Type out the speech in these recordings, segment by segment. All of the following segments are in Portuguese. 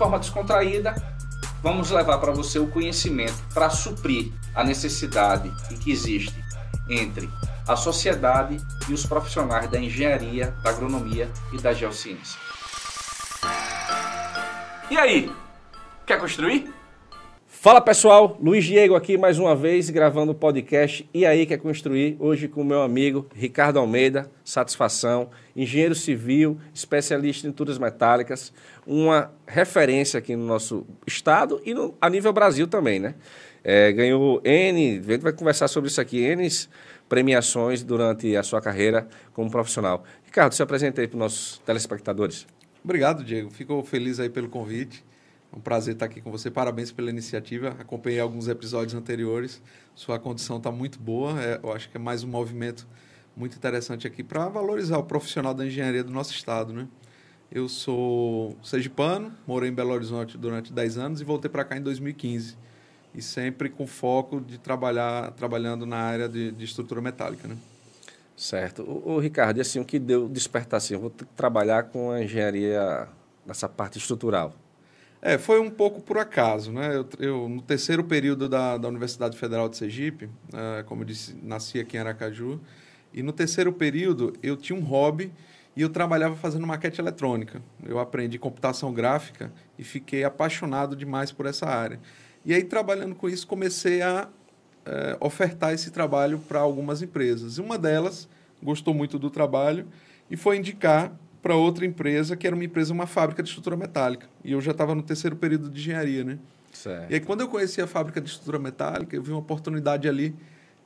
forma descontraída, vamos levar para você o conhecimento para suprir a necessidade que existe entre a sociedade e os profissionais da engenharia, da agronomia e da geociência. E aí, quer construir? Fala pessoal, Luiz Diego aqui mais uma vez gravando o podcast E aí Quer Construir? Hoje com o meu amigo Ricardo Almeida, satisfação, engenheiro civil, especialista em estruturas metálicas, uma referência aqui no nosso estado e a nível Brasil também, né? Ganhou N, a gente vai conversar sobre isso aqui, N premiações durante a sua carreira como profissional. Ricardo, se apresenta aí para os nossos telespectadores. Obrigado, Diego. Fico feliz aí pelo convite. É um prazer estar aqui com você. Parabéns pela iniciativa. Acompanhei alguns episódios anteriores. Sua condição está muito boa. Eu acho que é mais um movimento muito interessante aqui para valorizar o profissional da engenharia do nosso estado, né? Eu sou sergipano, morei em Belo Horizonte durante 10 anos e voltei para cá em 2015. E sempre com foco de trabalhando na área de estrutura metálica, né? Certo. O Ricardo, e assim, o que deu despertar assim? Eu vou trabalhar com a engenharia nessa parte estrutural. Foi um pouco por acaso, né? Eu no terceiro período da Universidade Federal de Sergipe, como eu disse, nasci aqui em Aracaju, e no terceiro período eu tinha um hobby e eu trabalhava fazendo maquete eletrônica. Eu aprendi computação gráfica e fiquei apaixonado demais por essa área. E aí, trabalhando com isso, comecei a ofertar esse trabalho para algumas empresas. E uma delas gostou muito do trabalho e foi indicar para outra empresa, que era uma fábrica de estrutura metálica. E eu já estava no terceiro período de engenharia, né? Certo. E aí, quando eu conheci a fábrica de estrutura metálica, eu vi uma oportunidade ali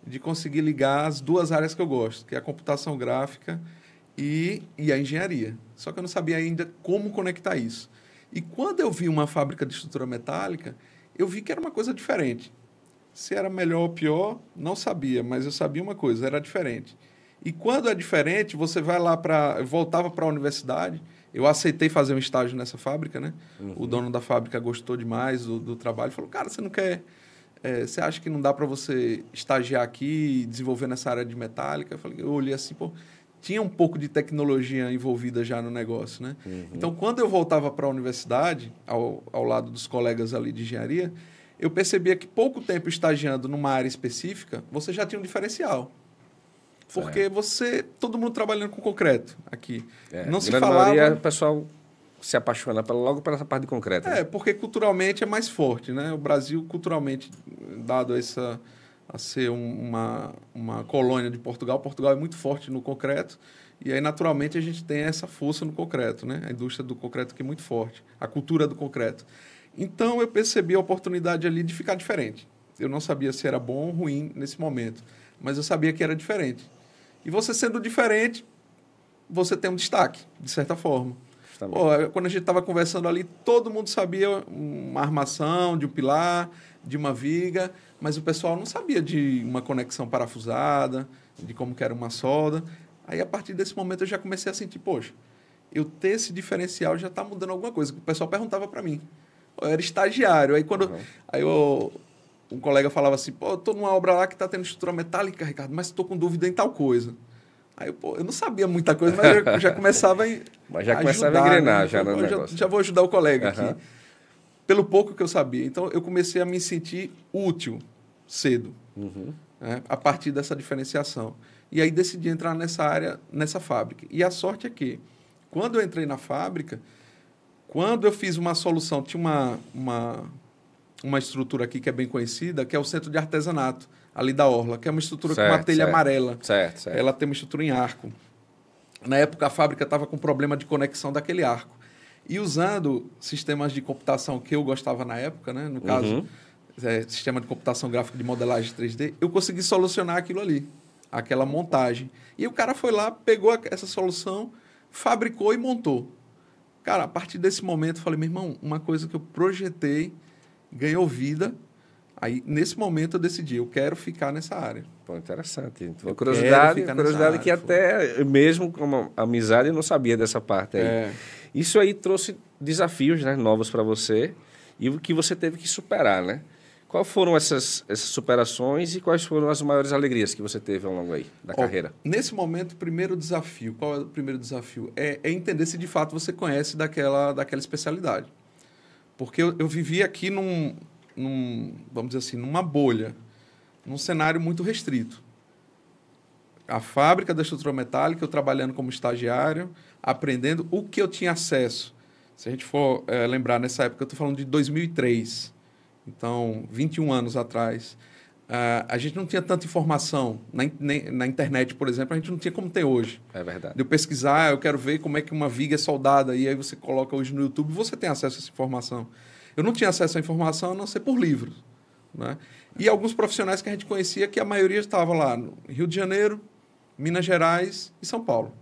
de conseguir ligar as duas áreas que eu gosto, que é a computação gráfica e a engenharia. Só que eu não sabia ainda como conectar isso. E quando eu vi uma fábrica de estrutura metálica, eu vi que era uma coisa diferente. Se era melhor ou pior, não sabia, mas eu sabia uma coisa, era diferente. E quando é diferente, você vai lá eu voltava para a universidade, eu aceitei fazer um estágio nessa fábrica, né? Uhum. O dono da fábrica gostou demais do trabalho, falou, cara, você não quer... você acha que não dá para você estagiar aqui e desenvolver nessa área de metálica? Eu olhei assim, pô, tinha um pouco de tecnologia envolvida já no negócio, né? Uhum. Então, quando eu voltava para a universidade, ao lado dos colegas ali de engenharia, eu percebia que pouco tempo estagiando numa área específica, você já tinha um diferencial. Porque todo mundo trabalhando com concreto aqui. Não se falava... maioria, o pessoal se apaixona logo pela parte de concreto. Né? Porque culturalmente é mais forte, né? O Brasil, culturalmente, dado a ser uma colônia de Portugal é muito forte no concreto. E aí, naturalmente, a gente tem essa força no concreto, né? A indústria do concreto aqui é muito forte. A cultura do concreto. Então, eu percebi a oportunidade ali de ficar diferente. Eu não sabia se era bom ou ruim nesse momento, mas eu sabia que era diferente. E você sendo diferente, você tem um destaque, de certa forma. Quando a gente estava conversando ali, todo mundo sabia uma armação de um pilar, de uma viga, mas o pessoal não sabia de uma conexão parafusada, de como que era uma solda. Aí, a partir desse momento, eu já comecei a sentir, poxa, eu ter esse diferencial já está mudando alguma coisa. O pessoal perguntava para mim. Eu era estagiário. Aí, um colega falava assim, pô, eu estou numa obra lá que está tendo estrutura metálica, Ricardo, mas estou com dúvida em tal coisa. Aí, eu não sabia muita coisa, mas eu já começava a Mas já começava a engrenar, né? já no negócio. Já vou ajudar o colega aqui. Pelo pouco que eu sabia. Então, eu comecei a me sentir útil cedo, né? A partir dessa diferenciação. E aí, decidi entrar nessa área, nessa fábrica. E a sorte é que, quando eu entrei na fábrica, quando eu fiz uma solução, tinha uma estrutura aqui que é bem conhecida, que é o Centro de Artesanato, ali da Orla, que é uma estrutura com uma telha amarela. Certo. Ela tem uma estrutura em arco. Na época, a fábrica estava com problema de conexão daquele arco. E usando sistemas de computação que eu gostava na época, né? No caso, sistema de computação gráfica de modelagem 3D, eu consegui solucionar aquilo ali, aquela montagem. E o cara foi lá, pegou essa solução, fabricou e montou. Cara, a partir desse momento, eu falei, meu irmão, uma coisa que eu projetei ganhou vida. Aí, nesse momento, eu decidi, eu quero ficar nessa área. Pô, interessante. Curiosidade que até mesmo como amizade eu não sabia dessa parte aí. Isso aí trouxe desafios, né, novos para você e o que você teve que superar, né? Quais foram essas superações e quais foram as maiores alegrias que você teve ao longo aí da carreira? Nesse momento, o primeiro desafio, qual é o primeiro desafio? É entender se de fato você conhece daquela especialidade. Porque eu vivia aqui vamos dizer assim, numa bolha, num cenário muito restrito. A fábrica da estrutura metálica, eu trabalhando como estagiário, aprendendo o que eu tinha acesso. Se a gente for lembrar, nessa época, eu estou falando de 2003, então, 21 anos atrás. A gente não tinha tanta informação. Na internet, por exemplo, a gente não tinha como ter hoje. É verdade. De eu pesquisar, eu quero ver como é que uma viga é soldada, e aí você coloca hoje no YouTube, você tem acesso a essa informação. Eu não tinha acesso à informação, a não ser por livros, né? E alguns profissionais que a gente conhecia, que a maioria estava lá no Rio de Janeiro, Minas Gerais e São Paulo.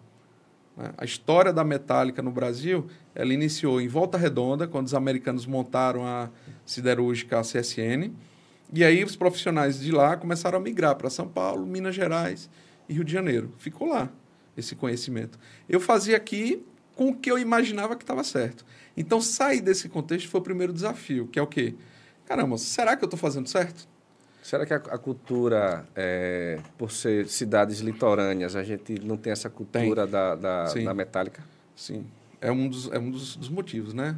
A história da metálica no Brasil, ela iniciou em Volta Redonda, quando os americanos montaram a siderúrgica CSN, e aí os profissionais de lá começaram a migrar para São Paulo, Minas Gerais e Rio de Janeiro. Ficou lá esse conhecimento. Eu fazia aqui com o que eu imaginava que estava certo. Então, sair desse contexto foi o primeiro desafio, que é o quê? Caramba, será que eu estou fazendo certo? Será que a cultura, por ser cidades litorâneas, a gente não tem essa cultura da metálica? Sim, é um dos motivos, né?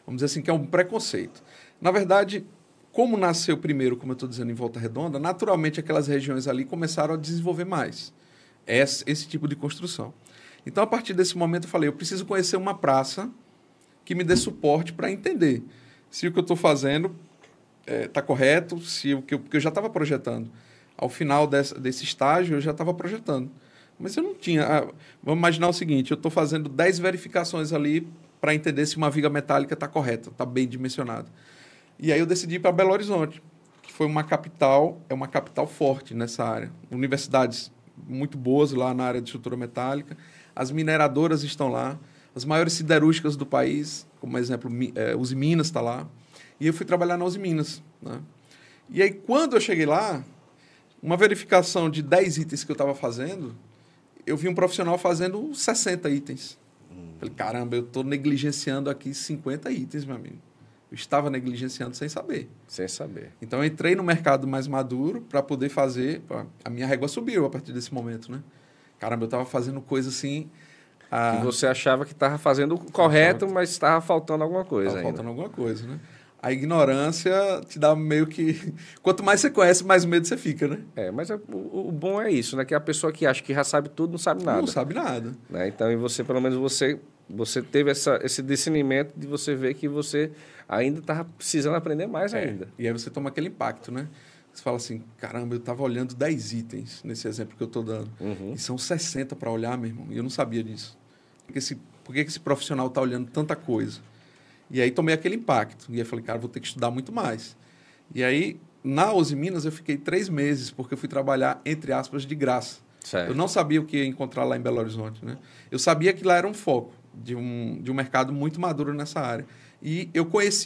Vamos dizer assim, que é um preconceito. Na verdade, como nasceu primeiro, como eu estou dizendo, em Volta Redonda, naturalmente aquelas regiões ali começaram a desenvolver mais esse tipo de construção. Então, a partir desse momento, eu falei, eu preciso conhecer uma praça que me dê suporte para entender se o que eu estou fazendo está correto, porque eu já estava projetando. Ao final desse estágio, eu já estava projetando. Mas eu não tinha... vamos imaginar o seguinte, eu estou fazendo 10 verificações ali para entender se uma viga metálica está correta, está bem dimensionada. E aí eu decidi ir para Belo Horizonte, que foi uma capital forte nessa área. Universidades muito boas lá na área de estrutura metálica, as mineradoras estão lá, as maiores siderúrgicas do país, como exemplo, Uzi Minas está lá. E eu fui trabalhar na Uzi Minas, né? E aí, quando eu cheguei lá, uma verificação de 10 itens que eu estava fazendo, eu vi um profissional fazendo 60 itens. Falei, caramba, eu estou negligenciando aqui 50 itens, meu amigo. Eu estava negligenciando sem saber. Sem saber. Então, eu entrei no mercado mais maduro para poder fazer... A minha régua subiu a partir desse momento, né? Caramba, eu estava fazendo coisa assim... Que você achava que estava fazendo o correto, mas estava faltando alguma coisa ainda. Estava faltando alguma coisa, né? A ignorância te dá meio que... Quanto mais você conhece, mais medo você fica, né? Mas o bom é isso, né? Que a pessoa que acha que já sabe tudo não sabe nada. Não sabe nada. Né? Então, e você, pelo menos você teve esse discernimento de você ver que você ainda estava precisando aprender mais ainda. E aí você toma aquele impacto, né? Você fala assim, caramba, eu estava olhando 10 itens nesse exemplo que eu estou dando. E são 60 para olhar, meu irmão. E eu não sabia disso. Por que esse profissional está olhando tanta coisa? E aí tomei aquele impacto. E aí falei, cara, vou ter que estudar muito mais. E aí, na Uzi Minas, eu fiquei 3 meses, porque eu fui trabalhar, entre aspas, de graça. Certo. Eu não sabia o que ia encontrar lá em Belo Horizonte, né? Eu sabia que lá era um foco de um mercado muito maduro nessa área. E eu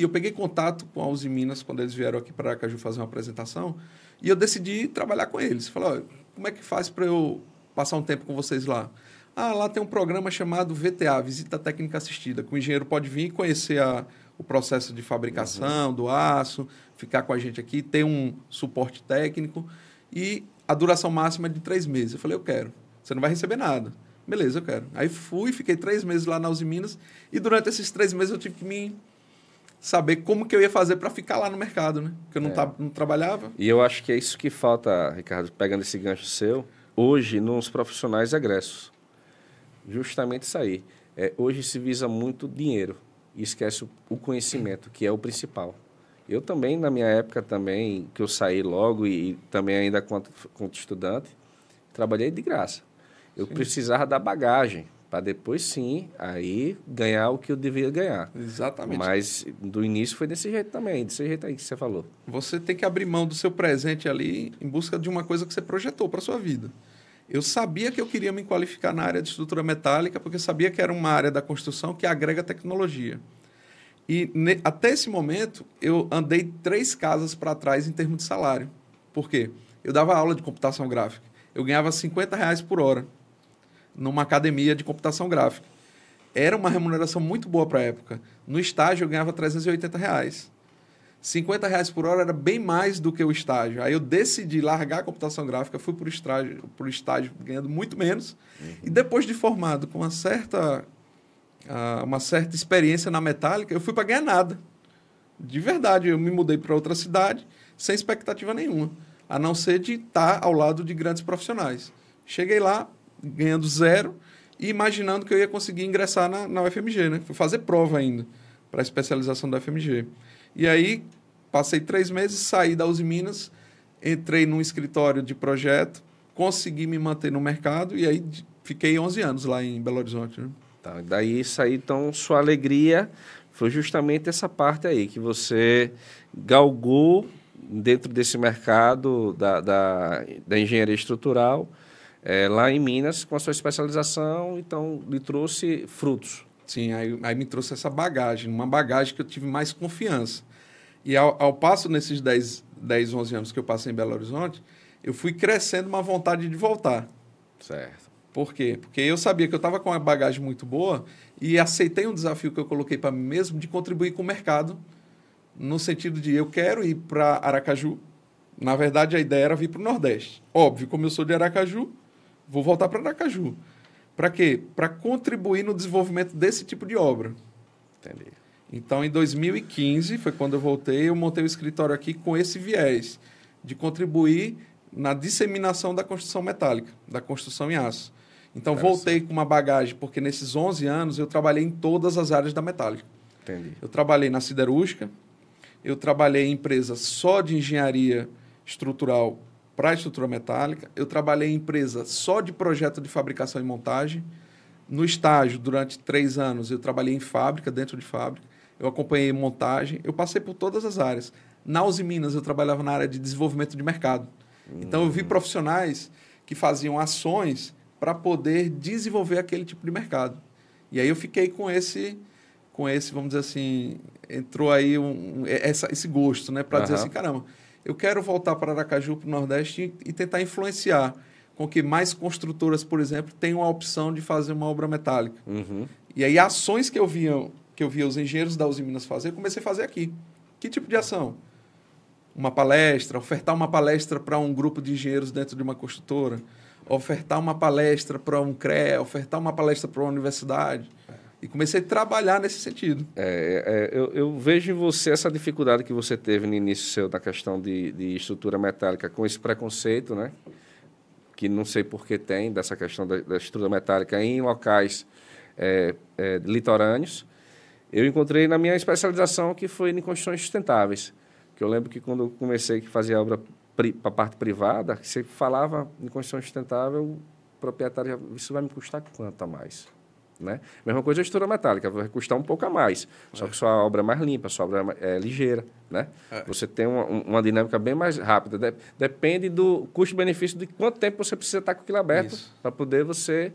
peguei contato com a Uzi Minas quando eles vieram aqui para Aracaju fazer uma apresentação, e eu decidi trabalhar com eles. Falei, como é que faz para eu passar um tempo com vocês lá? Lá tem um programa chamado VTA, Visita Técnica Assistida, que o engenheiro pode vir e conhecer o processo de fabricação do aço, ficar com a gente aqui, ter um suporte técnico, e a duração máxima é de 3 meses. Eu falei, eu quero. Você não vai receber nada. Beleza, eu quero. Aí fiquei 3 meses lá na Uzi Minas, e durante esses 3 meses eu tive que saber como que eu ia fazer para ficar lá no mercado, né? Porque eu não trabalhava. E eu acho que é isso que falta, Ricardo, pegando esse gancho seu, hoje nos profissionais egressos. Justamente isso aí. Hoje se visa muito dinheiro e esquece o conhecimento, que é o principal. Eu também, na minha época, que eu saí logo e também ainda quanto estudante, trabalhei de graça. Eu precisava da bagagem para depois, sim, aí ganhar o que eu devia ganhar. Exatamente. Mas do início foi desse jeito também, desse jeito aí que você falou. Você tem que abrir mão do seu presente ali em busca de uma coisa que você projetou para a sua vida. Eu sabia que eu queria me qualificar na área de estrutura metálica, porque eu sabia que era uma área da construção que agrega tecnologia. E até esse momento, eu andei 3 casas para trás em termos de salário. Por quê? Eu dava aula de computação gráfica. Eu ganhava R$50 por hora numa academia de computação gráfica. Era uma remuneração muito boa para a época. No estágio, eu ganhava R$380. R$50 por hora era bem mais do que o estágio. Aí eu decidi largar a computação gráfica, fui para o estágio ganhando muito menos. E depois de formado com uma certa experiência na metálica, eu fui para ganhar nada. De verdade, eu me mudei para outra cidade sem expectativa nenhuma, a não ser de estar ao lado de grandes profissionais. Cheguei lá, ganhando 0 e imaginando que eu ia conseguir ingressar na UFMG, né? Fui fazer prova ainda para a especialização da UFMG. E aí, passei 3 meses, saí da Uzi Minas, entrei num escritório de projeto, consegui me manter no mercado e aí fiquei 11 anos lá em Belo Horizonte. Né? Tá, daí isso aí, então, sua alegria foi justamente essa parte aí, que você galgou dentro desse mercado da engenharia estrutural, lá em Minas, com a sua especialização, então lhe trouxe frutos. Sim, aí me trouxe essa bagagem, uma bagagem que eu tive mais confiança. E ao passo nesses 10, 11 anos que eu passei em Belo Horizonte, eu fui crescendo uma vontade de voltar. Certo. Por quê? Porque eu sabia que eu estava com uma bagagem muito boa e aceitei um desafio que eu coloquei para mim mesmo de contribuir com o mercado, no sentido de eu quero ir para Aracaju. Na verdade, a ideia era vir para o Nordeste. Óbvio, como eu sou de Aracaju, vou voltar para Aracaju. Para quê? Para contribuir no desenvolvimento desse tipo de obra. Entendi. Então, em 2015, foi quando eu voltei, eu montei o escritório aqui com esse viés de contribuir na disseminação da construção metálica, da construção em aço. Então, voltei com uma bagagem, porque nesses 11 anos eu trabalhei em todas as áreas da metálica. Entendi. Eu trabalhei na siderúrgica, eu trabalhei em empresa só de engenharia estrutural para estrutura metálica, eu trabalhei em empresa só de projeto de fabricação e montagem. No estágio, durante 3 anos, eu trabalhei em fábrica, dentro de fábrica, eu acompanhei montagem, eu passei por todas as áreas. Na Uzi Minas, eu trabalhava na área de desenvolvimento de mercado. Então, eu vi profissionais que faziam ações para poder desenvolver aquele tipo de mercado. E aí eu fiquei com esse vamos dizer assim, entrou aí esse gosto, né? Para dizer assim, caramba, eu quero voltar para Aracaju, para o Nordeste e tentar influenciar com que mais construtoras, por exemplo, tenham a opção de fazer uma obra metálica. Uhum. E aí ações que eu via os engenheiros da Uzi Minas fazer, eu comecei a fazer aqui. Que tipo de ação? Uma palestra, ofertar uma palestra para um grupo de engenheiros dentro de uma construtora, ofertar uma palestra para um CREA, ofertar uma palestra para uma universidade. E comecei a trabalhar nesse sentido. Eu vejo em você essa dificuldade que você teve no início seu da questão de estrutura metálica, com esse preconceito, né? Que não sei por que tem, dessa questão da estrutura metálica em locais litorâneos. Eu encontrei na minha especialização que foi em construções sustentáveis. Que eu lembro que quando eu comecei a fazer a obra para a parte privada, você falava em construção sustentável, o proprietário, isso vai me custar quanto a mais? Né? Mesma coisa a estrutura metálica, vai custar um pouco a mais, só que sua obra é mais limpa, sua obra é ligeira. Né? Você tem uma dinâmica bem mais rápida. Depende do custo-benefício de quanto tempo você precisa estar com aquilo aberto para poder você,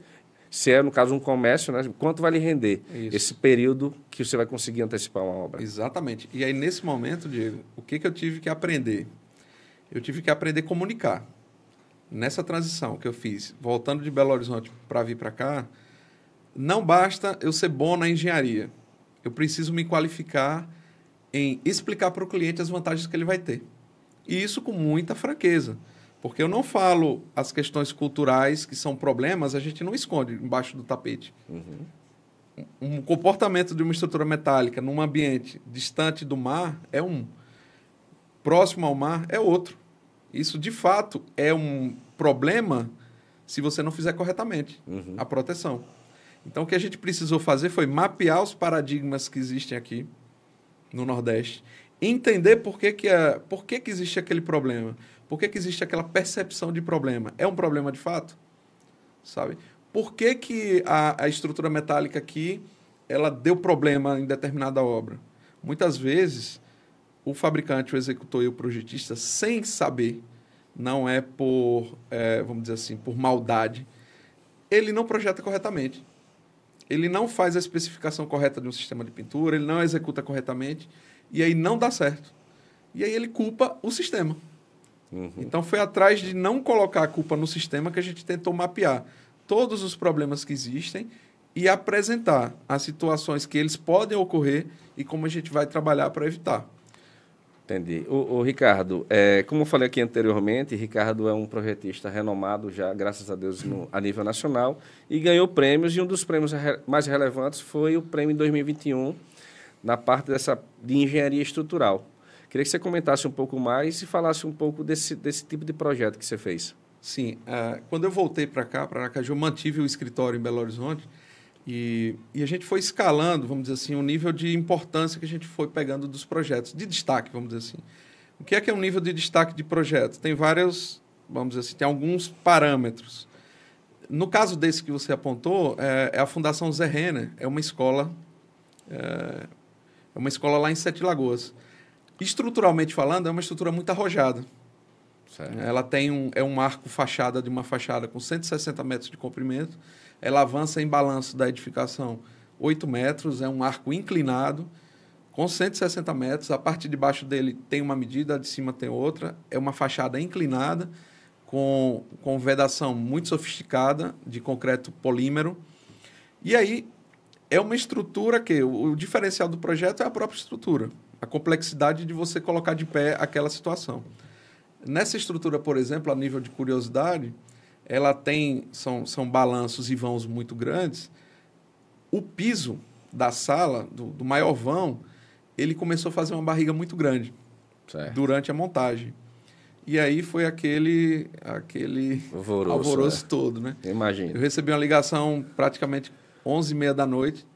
se é, no caso, um comércio, né? Quanto vai lhe render esse período que você vai conseguir antecipar uma obra. Exatamente. E aí, nesse momento, Diego, o que eu tive que aprender? Eu tive que aprender a comunicar. Nessa transição que eu fiz, voltando de Belo Horizonte para vir para cá, não basta eu ser bom na engenharia. Eu preciso me qualificar em explicar para o cliente as vantagens que ele vai ter. E isso com muita franqueza. Porque eu não falo as questões culturais que são problemas, a gente não esconde embaixo do tapete. Uhum. Um comportamento de uma estrutura metálica num ambiente distante do mar é um. Próximo ao mar é outro. Isso, de fato, é um problema se você não fizer corretamente a proteção. Então, o que a gente precisou fazer foi mapear os paradigmas que existem aqui no Nordeste, entender por que existe aquele problema, por que existe aquela percepção de problema. É um problema de fato? Sabe? Por que a estrutura metálica aqui ela deu problema em determinada obra? Muitas vezes, o fabricante, o executor e o projetista, sem saber, não é por, vamos dizer assim, por maldade, ele não projeta corretamente. Ele não faz a especificação correta de um sistema de pintura, ele não executa corretamente, e aí não dá certo. E aí ele culpa o sistema. Então, foi atrás de não colocar a culpa no sistema que a gente tentou mapear todos os problemas que existem e apresentar as situações que eles podem ocorrer e como a gente vai trabalhar para evitar. Entendi. O Ricardo, como eu falei aqui anteriormente, Ricardo é um projetista renomado já, graças a Deus, a nível nacional, e ganhou prêmios, e um dos prêmios mais relevantes foi o prêmio em 2021 na parte de engenharia estrutural. Queria que você comentasse um pouco mais e falasse um pouco desse tipo de projeto que você fez. Sim, quando eu voltei para cá, para Aracaju, eu mantive o escritório em Belo Horizonte e a gente foi escalando, vamos dizer assim, o nível de importância que a gente foi pegando dos projetos, de destaque, vamos dizer assim. O que é um nível de destaque de projeto? Tem vários, vamos dizer assim, tem alguns parâmetros. No caso desse que você apontou, é a Fundação Zé Renner, é uma escola lá em Sete Lagoas. Estruturalmente falando, é uma estrutura muito arrojada. Certo. Ela tem um arco fachada de uma fachada com 160 metros de comprimento. Ela avança em balanço da edificação 8 metros, é um arco inclinado com 160 metros. A parte de baixo dele tem uma medida, a de cima tem outra. É uma fachada inclinada com vedação muito sofisticada de concreto polímero. E aí é uma estrutura que o diferencial do projeto é a própria estrutura, a complexidade de você colocar de pé aquela situação. Nessa estrutura, por exemplo, a nível de curiosidade, ela tem são balanços e vãos muito grandes. O piso da sala, do maior vão, ele começou a fazer uma barriga muito grande durante a montagem. E aí foi aquele alvoroço todo, né? Imagina. Eu recebi uma ligação praticamente 11h30 da noite,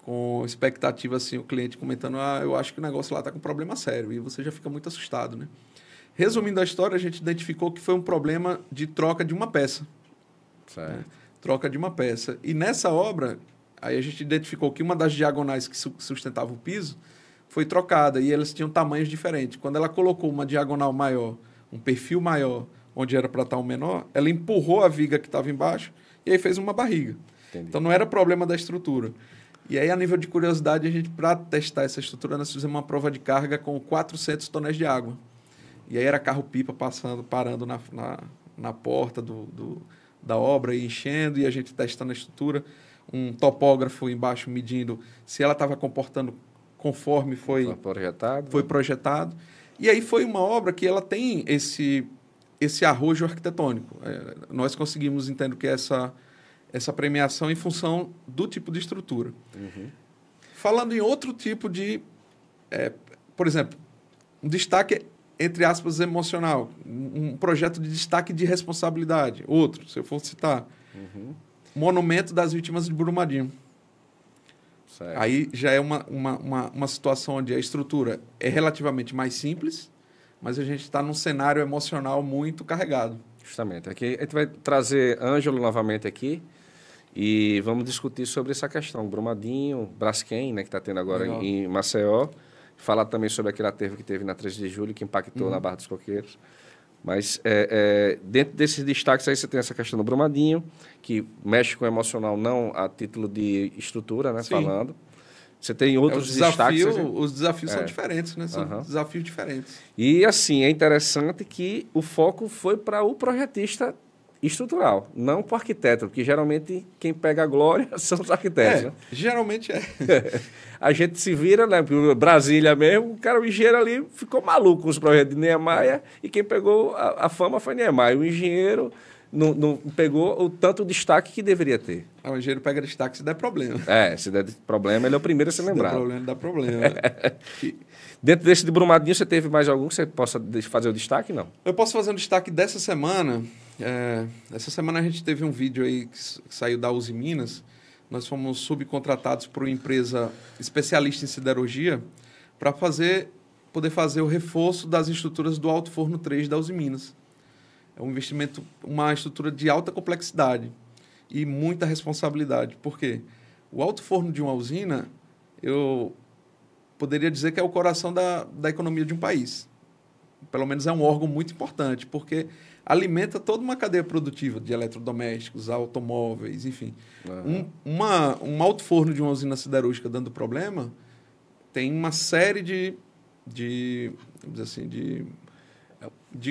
com expectativa, assim, o cliente comentando, eu acho que o negócio lá está com problema sério. E você já fica muito assustado, né? Resumindo a história, a gente identificou que foi um problema de troca de uma peça. Certo. Né? Troca de uma peça. E nessa obra, aí a gente identificou que uma das diagonais que sustentava o piso foi trocada e elas tinham tamanhos diferentes. Quando ela colocou uma diagonal maior, um perfil maior, onde era para estar um menor, ela empurrou a viga que estava embaixo e aí fez uma barriga. Entendi. Então, não era problema da estrutura. E aí, a nível de curiosidade, a gente, para testar essa estrutura, nós fizemos uma prova de carga com 400 tonéis de água. E aí era carro-pipa parando na porta da obra e enchendo, e a gente testando a estrutura, um topógrafo embaixo medindo se ela estava comportando conforme foi projetado. E aí foi uma obra que ela tem esse arrojo arquitetônico. Nós conseguimos entender que essa premiação em função do tipo de estrutura. Uhum. Falando em outro tipo de... por exemplo, um destaque, entre aspas, emocional. Um projeto de destaque de responsabilidade. Outro, se eu for citar. Uhum. Monumento das Vítimas de Brumadinho. Certo. Aí já é uma situação onde a estrutura é relativamente mais simples, mas a gente está num cenário emocional muito carregado. Justamente. Aqui a gente vai trazer Ângelo novamente aqui e vamos discutir sobre essa questão. Brumadinho, Braskem, né, que está tendo agora em Maceió. Falar também sobre aquele aterro que teve na 13 de julho, que impactou na Barra dos Coqueiros. Mas dentro desses destaques aí você tem essa questão do Brumadinho, que mexe com o emocional não a título de estrutura, né, falando. Você tem outros destaques. Os desafios são diferentes, né? São desafios diferentes. E, assim, é interessante que o foco foi para o projetista estrutural, não para o arquiteto, porque geralmente quem pega a glória são os arquitetos. Né? Geralmente é. A gente se vira, né? Brasília mesmo, o cara, o engenheiro ali ficou maluco com os projetos de Niemeyer e quem pegou a fama foi Niemeyer. O engenheiro não pegou o tanto destaque que deveria ter. O engenheiro pega destaque se der problema. Se der problema, ele é o primeiro a ser lembrado. Se der problema, dá problema. Dentro desse de Brumadinho, você teve mais algum que você possa fazer o destaque, não? Eu posso fazer um destaque dessa semana. Essa semana a gente teve um vídeo aí que saiu da Uzi Minas. Nós fomos subcontratados por uma empresa especialista em siderurgia para poder fazer o reforço das estruturas do Alto Forno 3 da Uzi Minas. É um investimento, uma estrutura de alta complexidade e muita responsabilidade. Por quê? O alto forno de uma usina, eu poderia dizer que é o coração da economia de um país. Pelo menos é um órgão muito importante, porque alimenta toda uma cadeia produtiva de eletrodomésticos, automóveis, enfim. Um alto forno de uma usina siderúrgica dando problema tem uma série de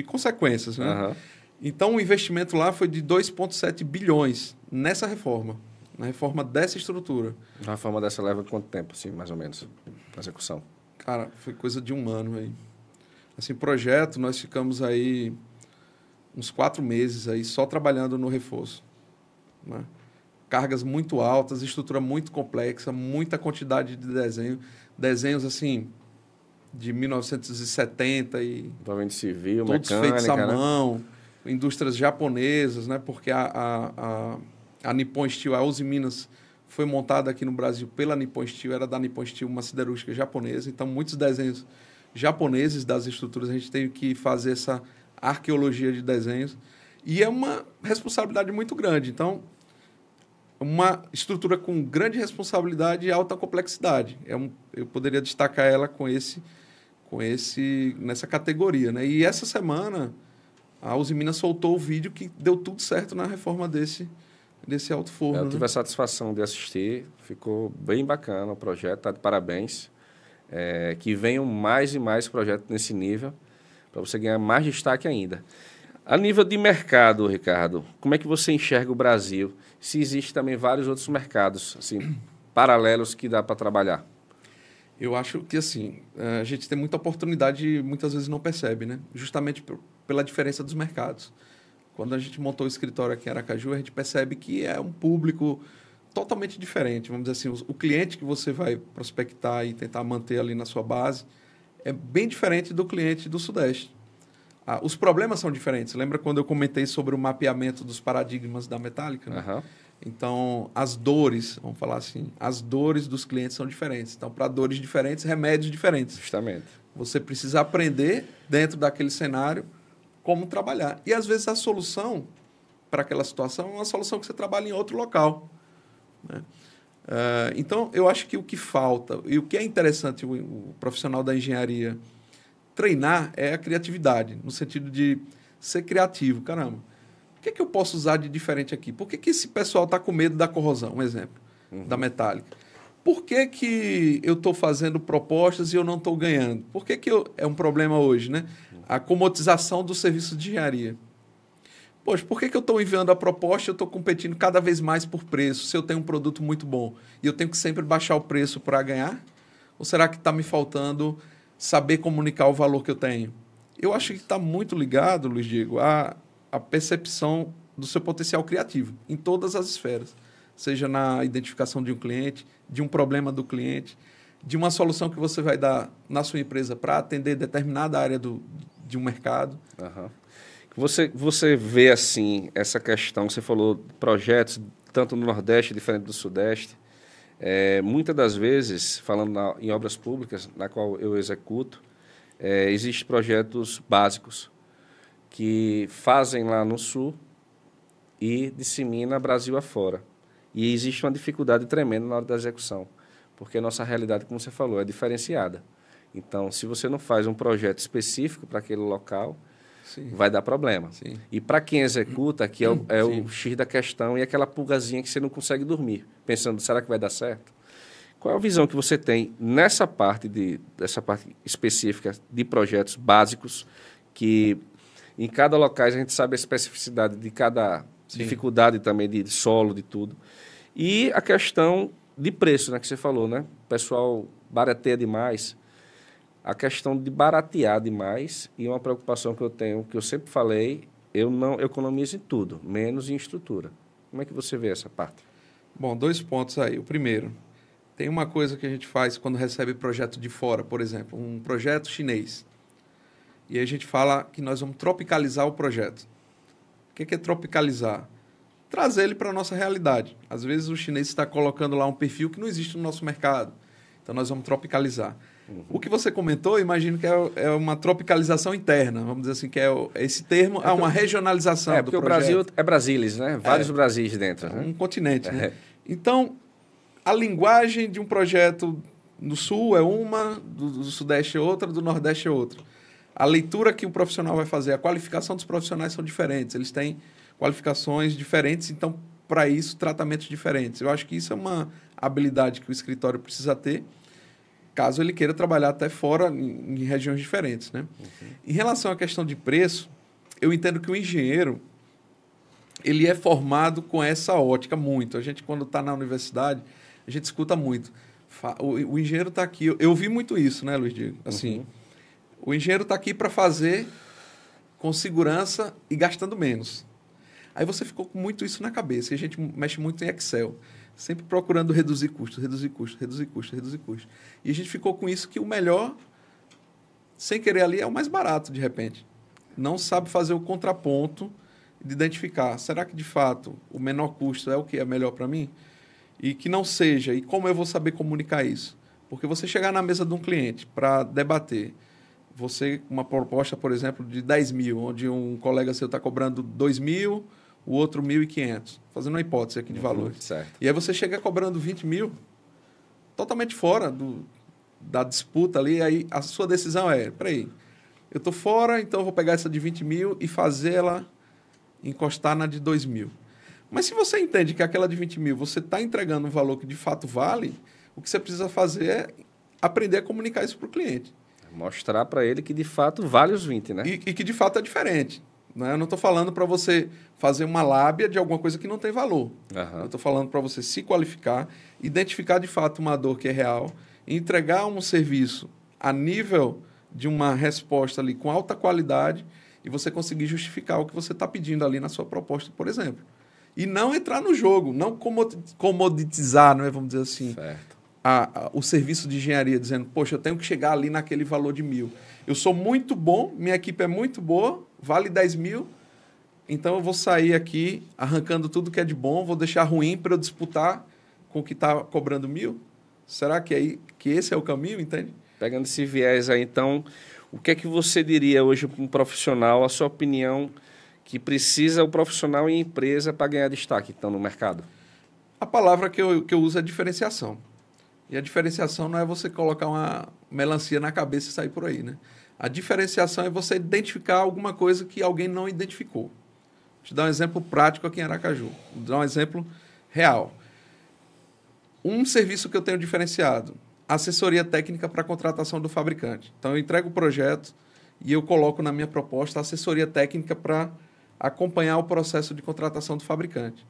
consequências, né? Uhum. Então, o investimento lá foi de 2,7 bilhões nessa reforma, na reforma dessa estrutura. A reforma dessa leva quanto tempo, assim, mais ou menos, na execução? Cara, foi coisa de 1 ano aí. Assim, projeto, nós ficamos aí uns 4 meses aí só trabalhando no reforço, né? cargas muito altas, estrutura muito complexa, muita quantidade de desenhos assim de 1970 e Envolvendo civil, todos mecânica, feitos à né? mão, indústrias japonesas, né? Porque a Nippon Steel, a Uzi Minas, foi montada aqui no Brasil pela Nippon Steel, era da Nippon Steel, uma siderúrgica japonesa, então muitos desenhos japoneses das estruturas, a gente teve que fazer essa arqueologia de desenhos, e é uma responsabilidade muito grande. Então, uma estrutura com grande responsabilidade e alta complexidade. Eu poderia destacar ela nessa categoria, né? E essa semana, a Uzi Minas soltou o vídeo que deu tudo certo na reforma desse alto forno. Eu tive a satisfação de assistir, ficou bem bacana o projeto, tá de parabéns. Que venham mais e mais projetos nesse nível, para você ganhar mais destaque ainda. A nível de mercado, Ricardo, como é que você enxerga o Brasil? Se existe também vários outros mercados assim, paralelos que dá para trabalhar? Eu acho que assim, a gente tem muita oportunidade e muitas vezes não percebe, né? Justamente pela diferença dos mercados. Quando a gente montou o escritório aqui em Aracaju, a gente percebe que é um público totalmente diferente. Vamos dizer assim, o cliente que você vai prospectar e tentar manter ali na sua base é bem diferente do cliente do Sudeste. Os problemas são diferentes. Lembra quando eu comentei sobre o mapeamento dos paradigmas da metálica? Né? Uhum. Então, as dores, vamos falar assim, as dores dos clientes são diferentes. Então, para dores diferentes, remédios diferentes. Justamente. Você precisa aprender, dentro daquele cenário, como trabalhar. E, às vezes, a solução para aquela situação é uma solução que você trabalha em outro local. Né? Então, eu acho que o que falta, e o que é interessante o profissional da engenharia treinar é a criatividade, no sentido de ser criativo. Caramba, o que eu posso usar de diferente aqui? Por que esse pessoal está com medo da corrosão, um exemplo, da metálica? Por que eu estou fazendo propostas e eu não estou ganhando? Por que é um problema hoje, né? A comotização do serviço de engenharia. Poxa, por que eu estou enviando a proposta e eu estou competindo cada vez mais por preço, se eu tenho um produto muito bom? E eu tenho que sempre baixar o preço para ganhar? Ou será que está me faltando saber comunicar o valor que eu tenho? Eu acho que está muito ligado, Luiz Diego, à percepção do seu potencial criativo, em todas as esferas. Seja na identificação de um cliente, de um problema do cliente, de uma solução que você vai dar na sua empresa para atender determinada área de um mercado. Uhum. Você vê, assim, essa questão, você falou de projetos, tanto no Nordeste, diferente do Sudeste. Muitas das vezes, falando em obras públicas, na qual eu executo, existem projetos básicos que fazem lá no Sul e dissemina Brasil afora. E existe uma dificuldade tremenda na hora da execução, porque a nossa realidade, como você falou, é diferenciada. Então, se você não faz um projeto específico para aquele local, sim, vai dar problema. Sim. E para quem executa, aqui é o X da questão e aquela pulgazinha que você não consegue dormir, pensando, será que vai dar certo? Qual é a visão que você tem dessa parte específica de projetos básicos, que em cada local a gente sabe a especificidade de cada dificuldade também de solo, de tudo. E a questão de preço, né, que você falou, né? O pessoal barateia demais. A questão de baratear demais e uma preocupação que eu tenho, que eu sempre falei, eu não economizo em tudo, menos em estrutura. Como é que você vê essa parte? Bom, 2 pontos aí. O primeiro, tem uma coisa que a gente faz quando recebe projeto de fora, por exemplo, um projeto chinês. E aí a gente fala que nós vamos tropicalizar o projeto. O que é tropicalizar? Trazer ele para a nossa realidade. Às vezes o chinês está colocando lá um perfil que não existe no nosso mercado. Então nós vamos tropicalizar. O que você comentou, imagino que é uma tropicalização interna, vamos dizer assim, que esse termo é uma regionalização do projeto. Porque o Brasil é Brasilis, né? Vários Brasis dentro. Né? Um continente, né? Então, a linguagem de um projeto no Sul é uma, do Sudeste é outra, do Nordeste é outra. A leitura que o profissional vai fazer, a qualificação dos profissionais são diferentes, eles têm qualificações diferentes, então, para isso, tratamentos diferentes. Eu acho que isso é uma habilidade que o escritório precisa ter, caso ele queira trabalhar até fora, em regiões diferentes. Né? Uhum. Em relação à questão de preço, eu entendo que o engenheiro ele é formado com essa ótica muito. A gente, quando está na universidade, a gente escuta muito. O engenheiro está aqui. Eu vi muito isso, né, Luiz Diego? Assim, o engenheiro está aqui para fazer com segurança e gastando menos. Aí você ficou com muito isso na cabeça. E a gente mexe muito em Excel. Sempre procurando reduzir custos, reduzir custos, reduzir custos, reduzir custos. E a gente ficou com isso que o melhor, sem querer ali, é o mais barato, de repente. Não sabe fazer o contraponto de identificar. Será que, de fato, o menor custo é o que é melhor para mim? E que não seja. E como eu vou saber comunicar isso? Porque você chegar na mesa de um cliente para debater, você, uma proposta, por exemplo, de 10 mil, onde um colega seu está cobrando 2 mil, o outro 1.500, fazendo uma hipótese aqui de valores. Certo. E aí você chega cobrando 20 mil, totalmente fora da disputa ali, aí a sua decisão é, peraí, eu estou fora, então eu vou pegar essa de 20 mil e fazer ela encostar na de 2 mil. Mas se você entende que aquela de 20 mil você está entregando um valor que de fato vale, o que você precisa fazer é aprender a comunicar isso para o cliente. Mostrar para ele que de fato vale os 20, né? E que de fato é diferente. Né? Eu não estou falando para você fazer uma lábia de alguma coisa que não tem valor. Eu estou falando para você se qualificar, identificar de fato uma dor que é real, entregar um serviço a nível de uma resposta ali com alta qualidade e você conseguir justificar o que você está pedindo ali na sua proposta, por exemplo. E não entrar no jogo, não comoditizar, não é? Vamos dizer assim, o serviço de engenharia, dizendo, poxa, eu tenho que chegar ali naquele valor de 1.000. Eu sou muito bom, minha equipe é muito boa, vale 10 mil, então eu vou sair aqui arrancando tudo que é de bom, vou deixar ruim para eu disputar com o que está cobrando 1.000? Será que esse é o caminho, entende? Pegando esse viés aí, então, o que é que você diria hoje para um profissional, a sua opinião, que precisa o profissional e a empresa para ganhar destaque então, no mercado? A palavra que eu uso é diferenciação. E a diferenciação não é você colocar uma melancia na cabeça e sair por aí, né? A diferenciação é você identificar alguma coisa que alguém não identificou. Vou te dar um exemplo prático aqui em Aracaju. Vou dar um exemplo real. Um serviço que eu tenho diferenciado, assessoria técnica para a contratação do fabricante. Então, eu entrego o projeto e eu coloco na minha proposta assessoria técnica para acompanhar o processo de contratação do fabricante.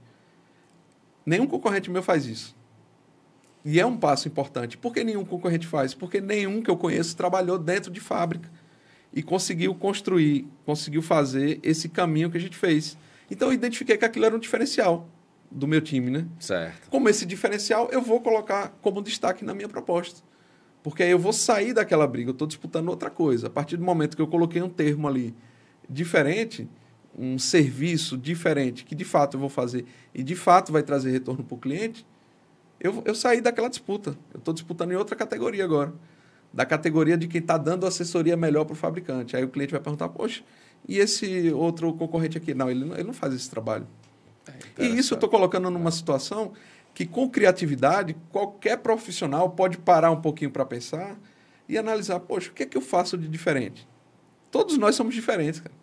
Nenhum concorrente meu faz isso. E é um passo importante. Por que nenhum concorrente faz? Porque nenhum que eu conheço trabalhou dentro de fábrica e conseguiu construir, conseguiu fazer esse caminho que a gente fez. Então, eu identifiquei que aquilo era um diferencial do meu time, né? Certo. Como esse diferencial, eu vou colocar como destaque na minha proposta. Porque aí eu vou sair daquela briga, eu estou disputando outra coisa. A partir do momento que eu coloquei um termo ali diferente, um serviço diferente, que de fato eu vou fazer e de fato vai trazer retorno para o cliente, eu saí daquela disputa. Eu estou disputando em outra categoria agora. Da categoria de quem está dando assessoria melhor para o fabricante. Aí o cliente vai perguntar, poxa, e esse outro concorrente aqui? Não, ele não faz esse trabalho. E isso eu estou colocando numa situação que, com criatividade, qualquer profissional pode parar um pouquinho para pensar e analisar, poxa, o que é que eu faço de diferente? Todos nós somos diferentes, cara.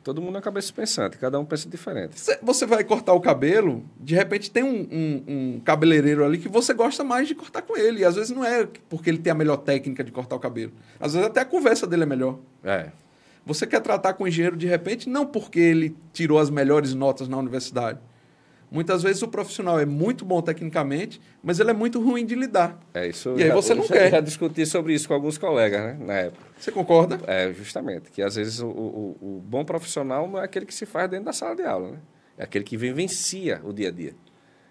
Todo mundo é cabeça pensante, cada um pensa diferente. Você vai cortar o cabelo, de repente tem um cabeleireiro ali que você gosta mais de cortar com ele. E às vezes não é porque ele tem a melhor técnica de cortar o cabelo. Às vezes até a conversa dele é melhor. Você quer tratar com o engenheiro, de repente, não porque ele tirou as melhores notas na universidade. Muitas vezes o profissional é muito bom tecnicamente, mas ele é muito ruim de lidar. Isso. E aí você não quer. Eu já discuti sobre isso com alguns colegas, né, na época. Você concorda? Justamente. Que às vezes o bom profissional não é aquele que se faz dentro da sala de aula, né? É aquele que vivencia o dia a dia.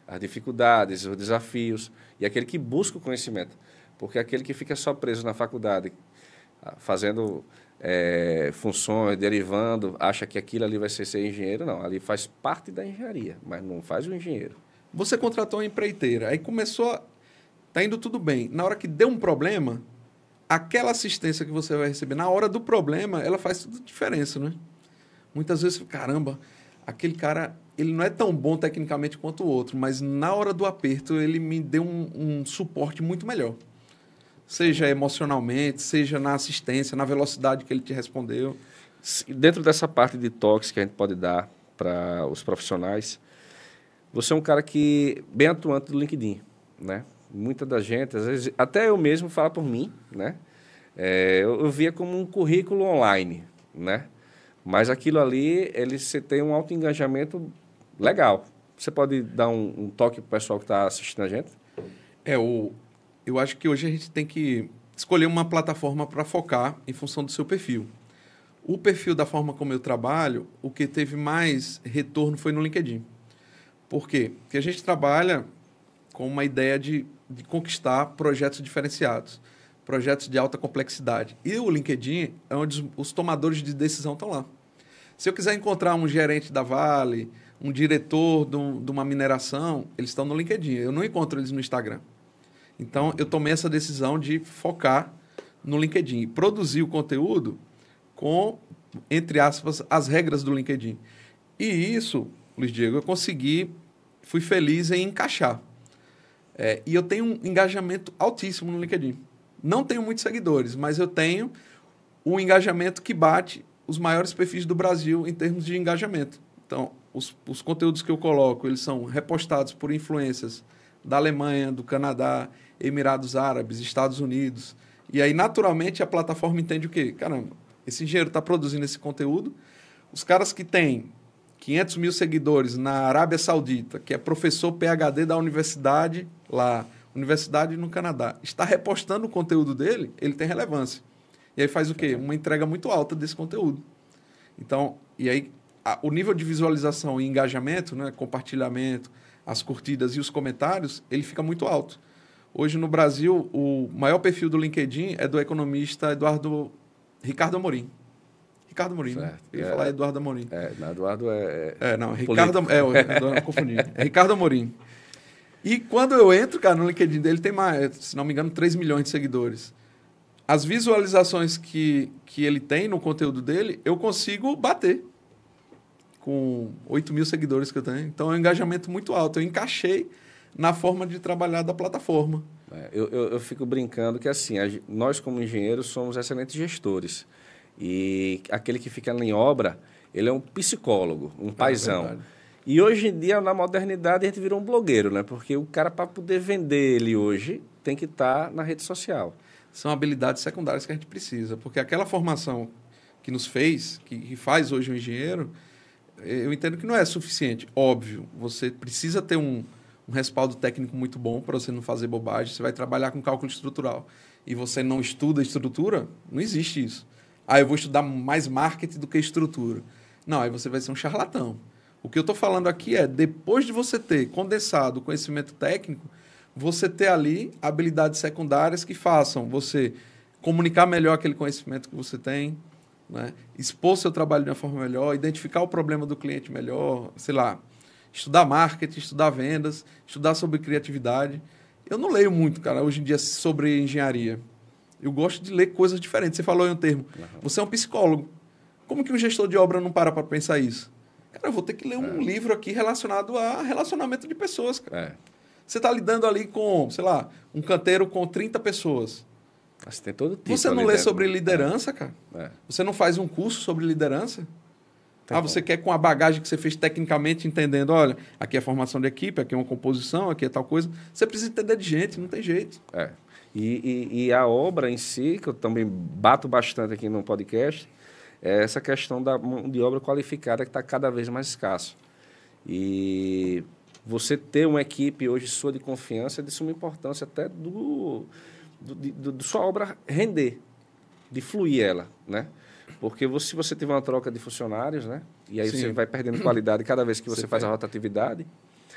As dificuldades, os desafios. E aquele que busca o conhecimento. Porque aquele que fica só preso na faculdade, fazendo funções, derivando, acha que aquilo ali vai ser engenheiro, não. Ali faz parte da engenharia, mas não faz o engenheiro. Você contratou uma empreiteira, aí começou, tá indo tudo bem. Na hora que deu um problema, aquela assistência que você vai receber na hora do problema, ela faz toda a diferença, né? Muitas vezes, caramba, aquele cara, ele não é tão bom tecnicamente quanto o outro, mas na hora do aperto ele me deu um suporte muito melhor. Seja emocionalmente, seja na assistência, na velocidade que ele te respondeu. Dentro dessa parte de toques que a gente pode dar para os profissionais, você é um cara que bem atuante do LinkedIn, né? Muita da gente, às vezes, até eu mesmo falo por mim, né? Eu via como um currículo online, né? Mas aquilo ali, você tem um alto engajamento legal. Você pode dar um toque para o pessoal que está assistindo a gente? Eu acho que hoje a gente tem que escolher uma plataforma para focar em função do seu perfil. O perfil da forma como eu trabalho, o que teve mais retorno foi no LinkedIn. Por quê? Porque a gente trabalha com uma ideia de conquistar projetos diferenciados, projetos de alta complexidade. E o LinkedIn é onde os tomadores de decisão estão lá. Se eu quiser encontrar um gerente da Vale, um diretor de uma mineração, eles estão no LinkedIn. Eu não encontro eles no Instagram. Então, eu tomei essa decisão de focar no LinkedIn e produzir o conteúdo com, entre aspas, as regras do LinkedIn. E isso, Luiz Diego, eu fui feliz em encaixar. E eu tenho um engajamento altíssimo no LinkedIn. Não tenho muitos seguidores, mas eu tenho um engajamento que bate os maiores perfis do Brasil em termos de engajamento. Então, os conteúdos que eu coloco, eles são repostados por influências da Alemanha, do Canadá, Emirados Árabes, Estados Unidos. E aí, naturalmente, a plataforma entende o quê? Caramba, esse engenheiro está produzindo esse conteúdo. Os caras que têm 500 mil seguidores na Arábia Saudita, que é professor PhD da universidade lá, universidade no Canadá, está repostando o conteúdo dele, ele tem relevância. E aí faz o quê? Uma entrega muito alta desse conteúdo. Então, e aí o nível de visualização e engajamento, né, compartilhamento, as curtidas e os comentários, ele fica muito alto. Hoje no Brasil, o maior perfil do LinkedIn é do economista Ricardo Amorim. Ricardo Amorim, né? Eu ia falar Eduardo Amorim. Eduardo não, Ricardo... eu confundi. É Ricardo Amorim. E quando eu entro, cara, no LinkedIn dele tem mais, se não me engano, 3 milhões de seguidores. As visualizações que ele tem no conteúdo dele, eu consigo bater com 8 mil seguidores que eu tenho. Então, é um engajamento muito alto. Eu encaixei na forma de trabalhar da plataforma. Eu fico brincando que, assim, nós, como engenheiros, somos excelentes gestores. E aquele que fica em obra, ele é um psicólogo, um paizão. Verdade. E hoje em dia, na modernidade, a gente virou um blogueiro, né? Porque o cara, para poder vender ele hoje, tem que estar na rede social. São habilidades secundárias que a gente precisa. Porque aquela formação que nos fez, que faz hoje um engenheiro, eu entendo que não é suficiente. Óbvio, você precisa ter um respaldo técnico muito bom para você não fazer bobagem. Você vai trabalhar com cálculo estrutural e você não estuda estrutura, não existe isso. Eu vou estudar mais marketing do que estrutura. Não, aí você vai ser um charlatão. O que eu estou falando aqui é, depois de você ter condensado o conhecimento técnico, você ter ali habilidades secundárias que façam você comunicar melhor aquele conhecimento que você tem, né? Expor seu trabalho de uma forma melhor, identificar o problema do cliente melhor, sei lá, estudar marketing, estudar vendas, estudar sobre criatividade. Eu não leio muito, cara, hoje em dia sobre engenharia. Eu gosto de ler coisas diferentes. Você falou em um termo. Você é um psicólogo. Como que um gestor de obra não para pensar isso? Cara, eu vou ter que ler um livro aqui relacionado a relacionamento de pessoas, cara. Você está lidando ali com, sei lá, um canteiro com 30 pessoas. Mas tem todo tipo. Você não lê sobre liderança, cara? Você não faz um curso sobre liderança? Você quer com a bagagem que você fez tecnicamente, entendendo, olha, aqui é formação de equipe, aqui é uma composição, aqui é tal coisa. Você precisa entender de gente, não tem jeito. E a obra em si, que eu também bato bastante aqui no podcast, é essa questão da mão de obra qualificada que está cada vez mais escasso. E você ter uma equipe hoje sua de confiança é de suma importância até do sua obra render, de fluir ela, né? Porque se você tiver uma troca de funcionários, né? E aí Sim. você vai perdendo qualidade cada vez que você faz a rotatividade.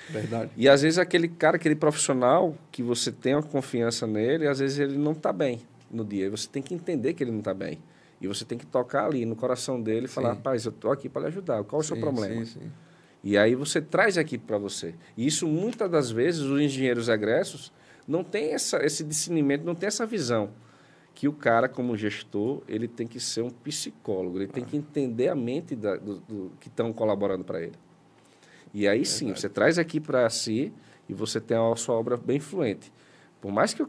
Verdade. E às vezes aquele cara, aquele profissional que você tem uma confiança nele, às vezes ele não está bem no dia. E você tem que entender que ele não está bem. E você tem que tocar ali no coração dele e falar, rapaz, eu estou aqui para lhe ajudar. Qual é o seu problema? Sim. E aí você traz a equipe para você. E isso, muitas das vezes, os engenheiros egressos não têm esse discernimento, não tem essa visão. Que o cara, como gestor, ele tem que ser um psicólogo. Ele tem que entender a mente do que estão colaborando para ele. E aí sim, você traz aqui para si e você tem a sua obra bem fluente. Por mais que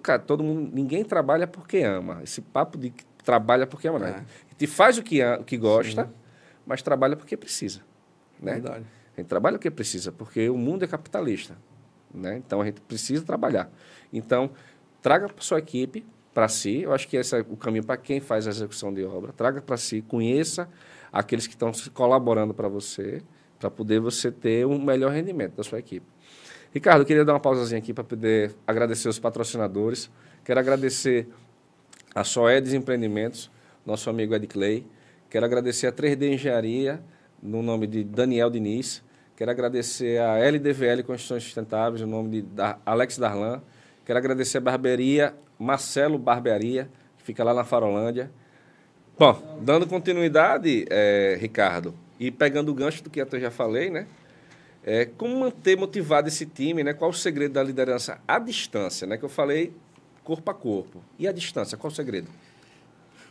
ninguém trabalha porque ama. Esse papo de que trabalha porque ama, né? A gente faz o que gosta, mas trabalha porque precisa. Né? Verdade. A gente trabalha porque precisa, porque o mundo é capitalista. Né? Então, a gente precisa trabalhar. Então, traga para a sua equipe, para si. Eu acho que esse é o caminho para quem faz a execução de obra. Traga para si, conheça aqueles que estão colaborando para você, para poder você ter um melhor rendimento da sua equipe. Ricardo, eu queria dar uma pausazinha aqui para poder agradecer os patrocinadores. Quero agradecer a Soedes Empreendimentos, nosso amigo Ed Clay. Quero agradecer a 3D Engenharia, no nome de Daniel Diniz. Quero agradecer a LDVL Construções Sustentáveis, no nome de Alex Darlan. Quero agradecer a barbearia Marcelo Barbearia, que fica lá na Farolândia. Bom, dando continuidade, Ricardo, e pegando o gancho do que eu já falei, né? Como manter motivado esse time, né? Qual o segredo da liderança à distância, né? Que eu falei corpo a corpo. E à distância, qual o segredo?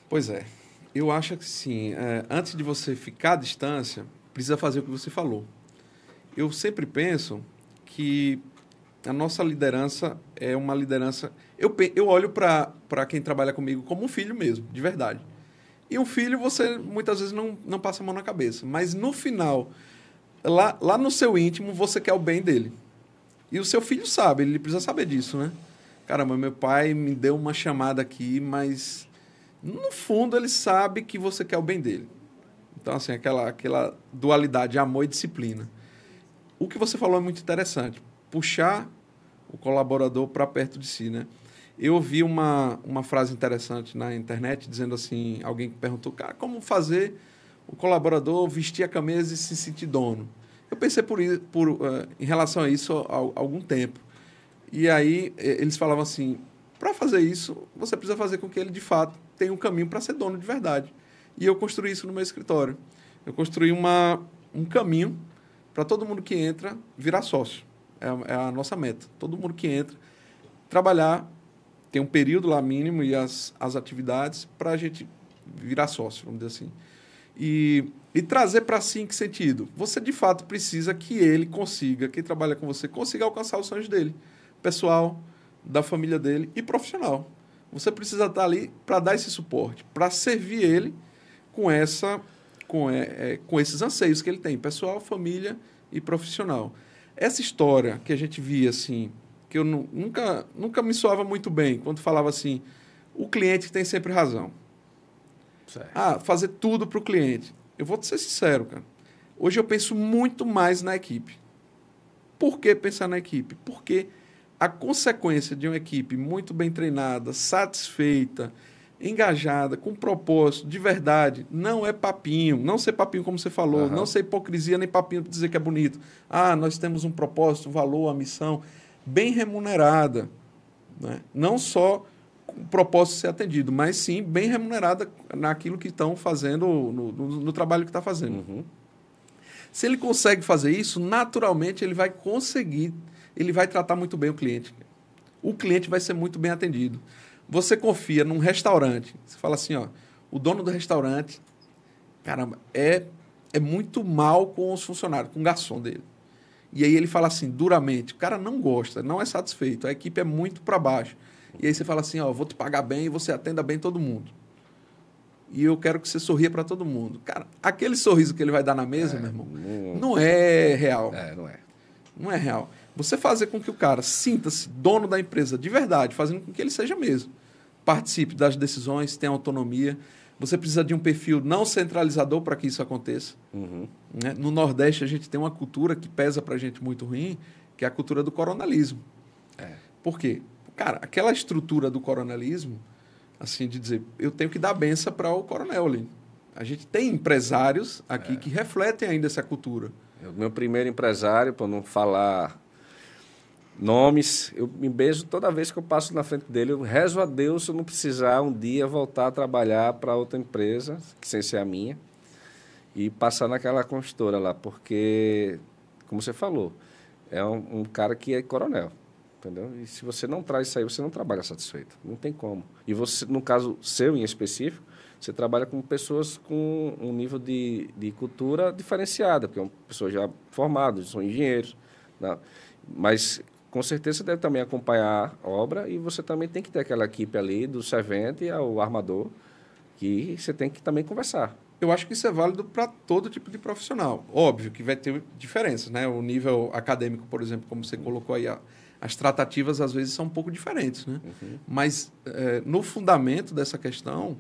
Pois é. Eu acho que sim. Antes de você ficar à distância, precisa fazer o que você falou. Eu sempre penso que a nossa liderança é uma liderança... Eu olho para quem trabalha comigo como um filho mesmo, de verdade. E um filho, você muitas vezes não passa a mão na cabeça. Mas no final, lá no seu íntimo, você quer o bem dele. E o seu filho sabe, ele precisa saber disso, né? Caramba, meu pai me deu uma chamada aqui, mas no fundo ele sabe que você quer o bem dele. Então, assim, aquela dualidade, amor e disciplina. O que você falou é muito interessante. Puxar o colaborador para perto de si, né? Eu ouvi uma frase interessante na internet, dizendo assim, alguém perguntou, cara, como fazer o colaborador vestir a camisa e se sentir dono? Eu pensei em relação a isso há algum tempo. E aí eles falavam assim, para fazer isso, você precisa fazer com que ele, de fato, tenha um caminho para ser dono de verdade. E eu construí isso no meu escritório. Eu construí um caminho para todo mundo que entra virar sócio. É a nossa meta. Todo mundo que entra, trabalhar, tem um período lá mínimo e as atividades para a gente virar sócio, vamos dizer assim. E trazer para si em que sentido? Você, de fato, precisa que ele consiga, quem trabalha com você, consiga alcançar os sonhos dele. Pessoal, da família dele e profissional. Você precisa estar ali para dar esse suporte, para servir ele com esses anseios que ele tem, pessoal, família e profissional. Essa história que a gente via, assim, que eu nunca me soava muito bem, quando falava assim, o cliente tem sempre razão. Certo. Fazer tudo para o cliente. Eu vou te ser sincero, cara. Hoje eu penso muito mais na equipe. Por que pensar na equipe? Porque a consequência de uma equipe muito bem treinada, satisfeita, engajada, com propósito, de verdade, não é papinho, não ser papinho como você falou, não ser hipocrisia nem papinho para dizer que é bonito. Nós temos um propósito, um valor, uma missão bem remunerada, né? Não só com o propósito de ser atendido, mas sim bem remunerada naquilo que estão fazendo, no trabalho que está fazendo. Uhum. Se ele consegue fazer isso, naturalmente ele vai conseguir, ele vai tratar muito bem o cliente. O cliente vai ser muito bem atendido. Você confia num restaurante, você fala assim, o dono do restaurante, caramba, é muito mal com os funcionários, com o garçom dele. E aí ele fala assim, duramente, o cara não gosta, não é satisfeito, a equipe é muito para baixo. E aí você fala assim, vou te pagar bem e você atenda bem todo mundo. E eu quero que você sorria para todo mundo. Cara, aquele sorriso que ele vai dar na mesa, meu irmão, não é real. Não é real. Você fazer com que o cara sinta-se dono da empresa de verdade, fazendo com que ele seja mesmo. Participe das decisões, tenha autonomia. Você precisa de um perfil não centralizador para que isso aconteça. Uhum. Né? No Nordeste, a gente tem uma cultura que pesa para a gente muito ruim, que é a cultura do coronelismo. Por quê? Cara, aquela estrutura do coronelismo, assim, de dizer, eu tenho que dar benção para o coronel ali. A gente tem empresários aqui que refletem ainda essa cultura. Meu primeiro empresário, para não falar nomes, eu me beijo toda vez que eu passo na frente dele. Eu rezo a Deus se eu não precisar um dia voltar a trabalhar para outra empresa, sem ser a minha, e passar naquela consultora lá, porque, como você falou, é um cara que é coronel, entendeu? E se você não traz isso aí, você não trabalha satisfeito, não tem como. E você, no caso seu em específico, você trabalha com pessoas com um nível de cultura diferenciada, porque são pessoas já formadas, são engenheiros, né? Mas com certeza você deve também acompanhar a obra e você também tem que ter aquela equipe ali do servente ao armador que você tem que também conversar. Eu acho que isso é válido para todo tipo de profissional. Óbvio que vai ter diferenças, né? O nível acadêmico, por exemplo, como você colocou aí, as tratativas às vezes são um pouco diferentes, né? Uhum. Mas no fundamento dessa questão,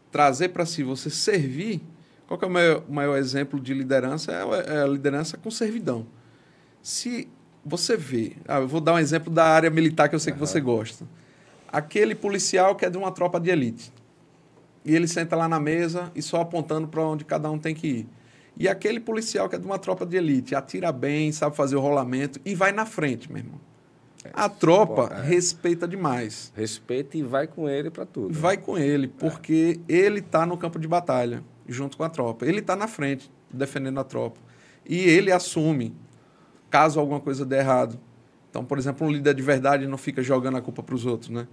trazer para si, você servir, qual que é o maior exemplo de liderança? É a liderança com servidão. Se você vê, eu vou dar um exemplo da área militar que eu sei que você gosta. Aquele policial que é de uma tropa de elite. e ele senta lá na mesa e só apontando para onde cada um tem que ir. E aquele policial que é de uma tropa de elite, atira bem, sabe fazer o rolamento e vai na frente, meu irmão. A tropa respeita demais. Respeita e vai com ele para tudo. Vai com ele, porque ele está no campo de batalha, junto com a tropa. Ele está na frente, defendendo a tropa. E ele assume, caso alguma coisa dê errado. Então, por exemplo, um líder de verdade não fica jogando a culpa para os outros, né?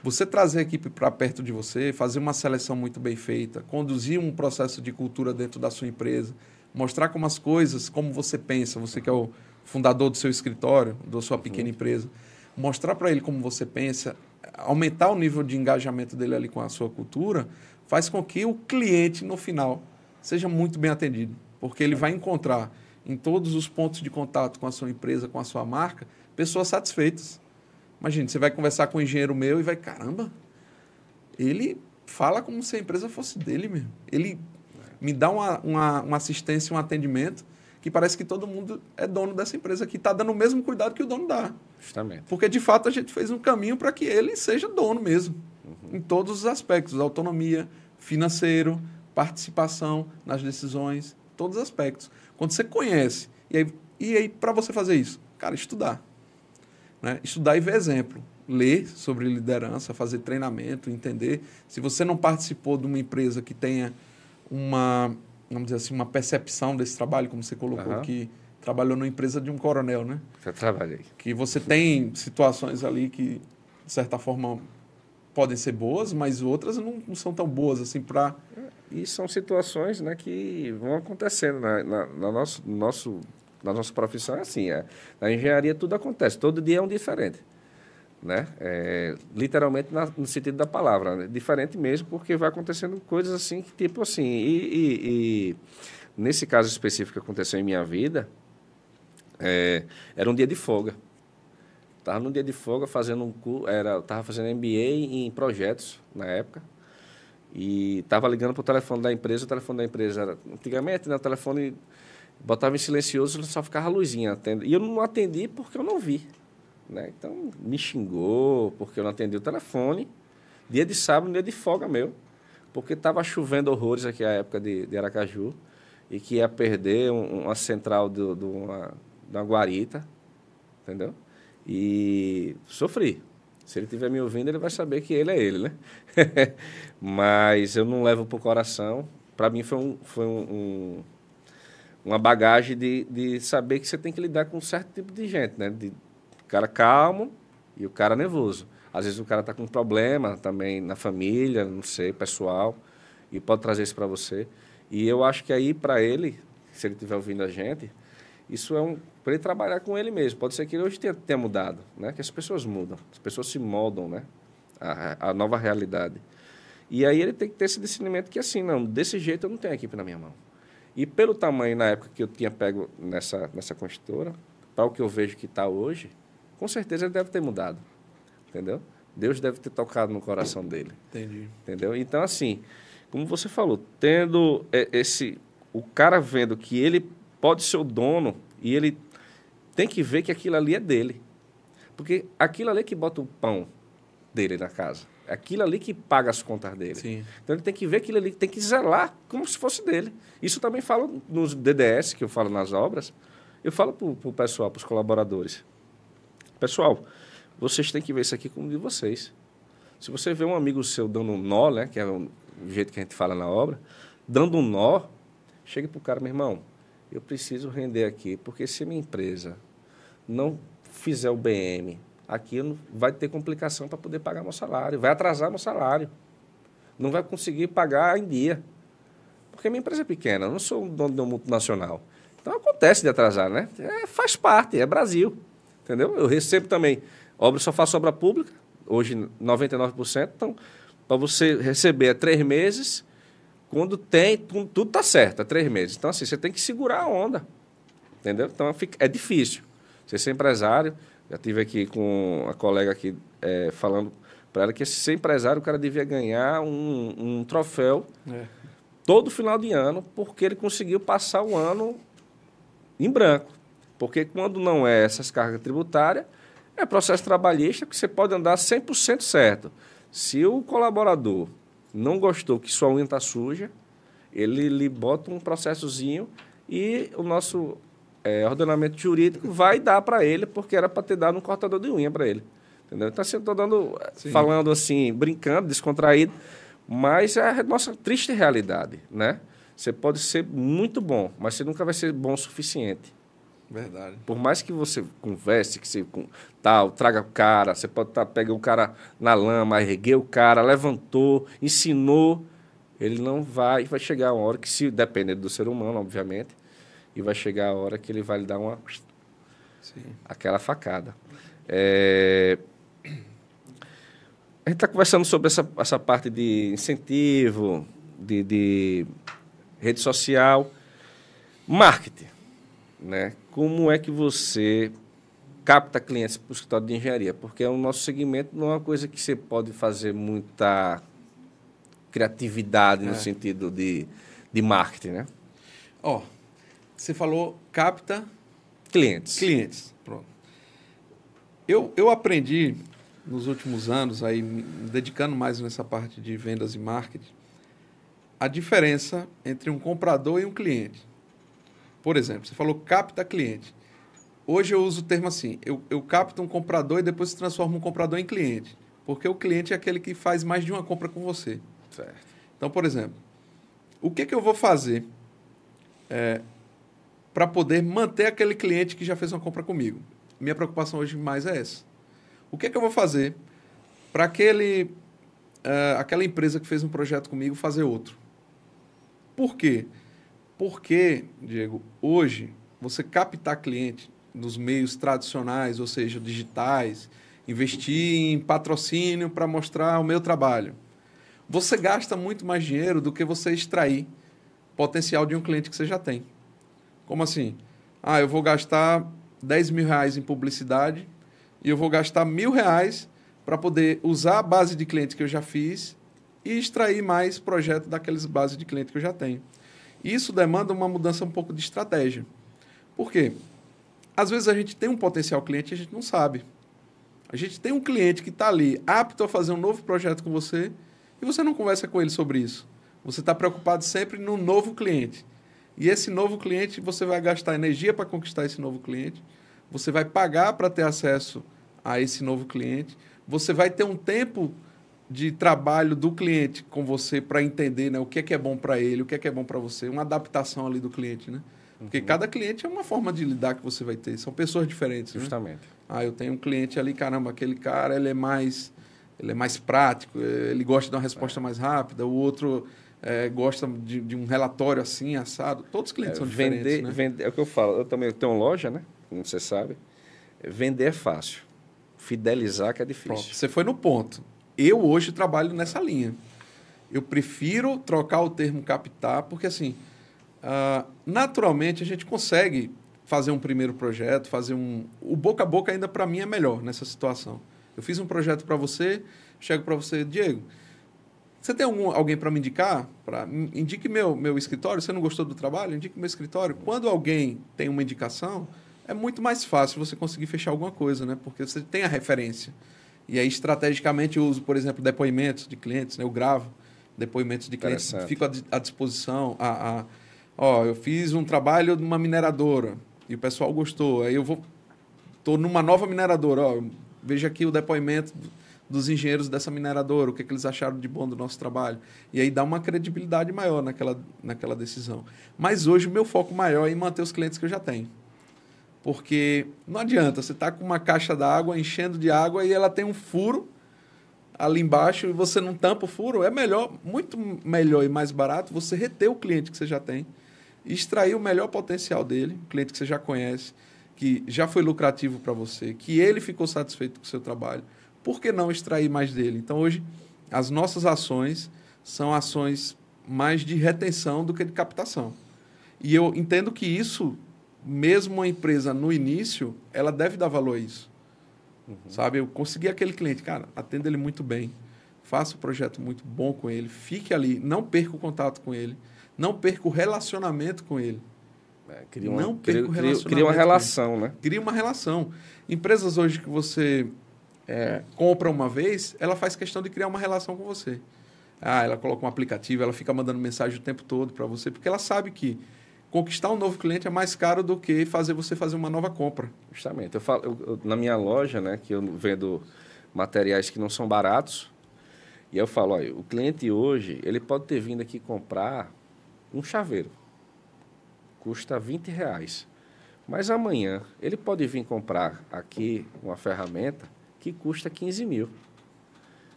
Você trazer a equipe para perto de você, fazer uma seleção muito bem feita, conduzir um processo de cultura dentro da sua empresa, mostrar como as coisas, como você pensa, você que é o fundador do seu escritório, da sua pequena empresa, mostrar para ele como você pensa, aumentar o nível de engajamento dele ali com a sua cultura, faz com que o cliente, no final, seja muito bem atendido, porque ele vai encontrar em todos os pontos de contato com a sua empresa, com a sua marca, pessoas satisfeitas. Imagina, você vai conversar com um engenheiro meu e vai, caramba, ele fala como se a empresa fosse dele mesmo. Ele me dá uma assistência, um atendimento que parece que todo mundo é dono dessa empresa, que está dando o mesmo cuidado que o dono dá. Justamente. Porque, de fato, a gente fez um caminho para que ele seja dono mesmo, em todos os aspectos, autonomia, financeiro, participação nas decisões, todos os aspectos. Quando você conhece, e aí para você fazer isso? Cara, estudar. Né? Estudar e ver exemplo. Ler sobre liderança, fazer treinamento, entender. Se você não participou de uma empresa que tenha vamos dizer assim, uma percepção desse trabalho, como você colocou, que trabalhou numa empresa de um coronel, né? Já trabalhei. Que você tem situações ali que, de certa forma, podem ser boas, mas outras não são tão boas assim para... E são situações, né, que vão acontecendo na nossa profissão. É assim, na engenharia tudo acontece, todo dia é um diferente. Né? Literalmente no sentido da palavra, né? Diferente mesmo, porque vai acontecendo coisas assim, tipo assim, e nesse caso específico que aconteceu em minha vida, era um dia de folga. Estava num dia de folga fazendo estava fazendo MBA em projetos na época, e estava ligando para o telefone da empresa. O telefone da empresa era, antigamente, né, o telefone botava em silencioso, só ficava a luzinha. E eu não atendi porque eu não vi. Né? Então, me xingou porque eu não atendi o telefone. Dia de sábado, dia de folga meu, porque estava chovendo horrores aqui na época de Aracaju, e que ia perder uma central de uma guarita, entendeu? E sofri. Se ele estiver me ouvindo, ele vai saber que ele é ele, né? Mas eu não levo para o coração. Para mim foi uma bagagem de saber que você tem que lidar com um certo tipo de gente, né? O cara calmo e o cara nervoso. Às vezes o cara está com um problema também na família, não sei, pessoal, e pode trazer isso para você. E eu acho que aí, para ele, se ele estiver ouvindo a gente, isso é para ele trabalhar com ele mesmo. Pode ser que ele hoje tenha mudado, né? Que as pessoas mudam, as pessoas se moldam, né? A nova realidade. E aí ele tem que ter esse discernimento que, assim, não, desse jeito eu não tenho a equipe na minha mão. E pelo tamanho, na época que eu tinha pego nessa construtora, para o que eu vejo que está hoje, com certeza ele deve ter mudado, entendeu? Deus deve ter tocado no coração dele. Entendi. Entendeu? Então, assim, como você falou, tendo o cara vendo que ele pode ser o dono e ele tem que ver que aquilo ali é dele. Porque aquilo ali é que bota o pão dele na casa. Aquilo ali que paga as contas dele. Sim. Então, ele tem que ver aquilo ali, tem que zelar como se fosse dele. Isso também falo nos DDS, que eu falo nas obras, eu falo para o pessoal, para os colaboradores. Pessoal, vocês têm que ver isso aqui como de vocês. Se você vê um amigo seu dando um nó, né, que é o jeito que a gente fala na obra, dando um nó, chega para o cara, meu irmão, eu preciso render aqui, porque se minha empresa não fizer o BM, aqui vai ter complicação para poder pagar meu salário, vai atrasar meu salário, não vai conseguir pagar em dia. Porque minha empresa é pequena, eu não sou um dono de uma multinacional. Então, acontece de atrasar, né? Faz parte, é Brasil. Entendeu? Eu recebo também, só faço obra pública, hoje 99%, então, para você receber 3 meses, quando tem, tudo está certo, é 3 meses. Então, assim, você tem que segurar a onda, entendeu? Então, é difícil. Você ser empresário, já tive aqui com a colega aqui falando para ela que ser empresário, o cara devia ganhar um troféu todo final de ano, porque ele conseguiu passar o ano em branco. Porque quando não é essas cargas tributárias, é processo trabalhista que você pode andar 100% certo. Se o colaborador não gostou que sua unha está suja, ele lhe bota um processozinho e o nosso ordenamento jurídico vai dar para ele, porque era para ter dado um cortador de unha para ele. Entendeu? Então, assim, eu estou falando assim, brincando, descontraído, mas é a nossa triste realidade, né? Você pode ser muito bom, mas você nunca vai ser bom o suficiente. Verdade. Por mais que você converse, que você traga o cara, você pode pegar o cara na lama, ergueu o cara, levantou, ensinou, ele não vai chegar uma hora que, se depender do ser humano, obviamente, e vai chegar a hora que ele vai lhe dar aquela facada. A gente está conversando sobre essa parte de incentivo, de rede social, marketing, né? Como é que você capta clientes para o escritório de engenharia? Porque o nosso segmento não é uma coisa que você pode fazer muita criatividade no sentido de marketing, né? Você falou capta clientes. Pronto. Eu aprendi nos últimos anos, aí, me dedicando mais nessa parte de vendas e marketing, a diferença entre um comprador e um cliente. Por exemplo, você falou capta cliente. Hoje eu uso o termo assim, eu capto um comprador e depois se transforma um comprador em cliente. Porque o cliente é aquele que faz mais de uma compra com você. Certo. Então, por exemplo, o que eu vou fazer para poder manter aquele cliente que já fez uma compra comigo? Minha preocupação hoje mais é essa. O que eu vou fazer para aquela empresa que fez um projeto comigo fazer outro? Por quê? Porque, Diego, hoje, você captar cliente nos meios tradicionais, ou seja, digitais, investir em patrocínio para mostrar o meu trabalho, você gasta muito mais dinheiro do que você extrair potencial de um cliente que você já tem. Como assim? Eu vou gastar 10 mil reais em publicidade e eu vou gastar R$1.000 para poder usar a base de clientes que eu já fiz e extrair mais projeto daquelas bases de clientes que eu já tenho. Isso demanda uma mudança um pouco de estratégia. Por quê? Às vezes a gente tem um potencial cliente e a gente não sabe. A gente tem um cliente que está ali apto a fazer um novo projeto com você e você não conversa com ele sobre isso. Você está preocupado sempre no novo cliente. E esse novo cliente, você vai gastar energia para conquistar esse novo cliente, você vai pagar para ter acesso a esse novo cliente, você vai ter um tempo de trabalho do cliente com você para entender, né, o que é bom para ele, o que é bom para você, uma adaptação ali do cliente, né? Porque cada cliente é uma forma de lidar que você vai ter, são pessoas diferentes. Justamente. Né? Eu tenho um cliente ali, caramba, aquele cara ele é mais prático, ele gosta de uma resposta mais rápida, o outro gosta de um relatório assim, assado. Todos os clientes são diferentes. Vender, é o que eu falo, eu também tenho loja, né? Como você sabe. Vender é fácil. Fidelizar que é difícil. Pronto, você foi no ponto. Eu hoje trabalho nessa linha. Eu prefiro trocar o termo captar, porque assim, naturalmente a gente consegue fazer um primeiro projeto, o boca a boca ainda para mim é melhor nessa situação. Eu fiz um projeto para você, chego para você, Diego, você tem alguém para me indicar? Indique meu escritório, você não gostou do trabalho? Indique meu escritório. Quando alguém tem uma indicação, é muito mais fácil você conseguir fechar alguma coisa, né? Porque você tem a referência. E aí, estrategicamente, eu uso, por exemplo, depoimentos de clientes, né? Eu gravo depoimentos de clientes, fico à disposição. Eu fiz um trabalho numa mineradora e o pessoal gostou. Aí estou numa nova mineradora. Veja aqui o depoimento dos engenheiros dessa mineradora, o que eles acharam de bom do nosso trabalho. E aí dá uma credibilidade maior naquela decisão. Mas hoje o meu foco maior é em manter os clientes que eu já tenho. Porque não adianta, você está com uma caixa d'água, enchendo de água, e ela tem um furo ali embaixo e você não tampa o furo. É melhor, muito melhor e mais barato você reter o cliente que você já tem e extrair o melhor potencial dele, o cliente que você já conhece, que já foi lucrativo para você, que ele ficou satisfeito com o seu trabalho. Por que não extrair mais dele? Então, hoje, as nossas ações são ações mais de retenção do que de captação. E eu entendo que isso, mesmo uma empresa no início, ela deve dar valor a isso. Sabe? Eu consegui aquele cliente, cara, atenda ele muito bem, faça um projeto muito bom com ele, fique ali, não perca o contato com ele, não perca o relacionamento com ele. Cria uma relação, né? Cria uma relação. Empresas hoje que você compra uma vez, ela faz questão de criar uma relação com você. Ela coloca um aplicativo, ela fica mandando mensagem o tempo todo para você, porque ela sabe que conquistar um novo cliente é mais caro do que você fazer uma nova compra. Justamente. Na minha loja, né, que eu vendo materiais que não são baratos, e eu falo, olha, o cliente hoje, ele pode ter vindo aqui comprar um chaveiro. Custa R$20. Mas amanhã, ele pode vir comprar aqui uma ferramenta que custa 15 mil.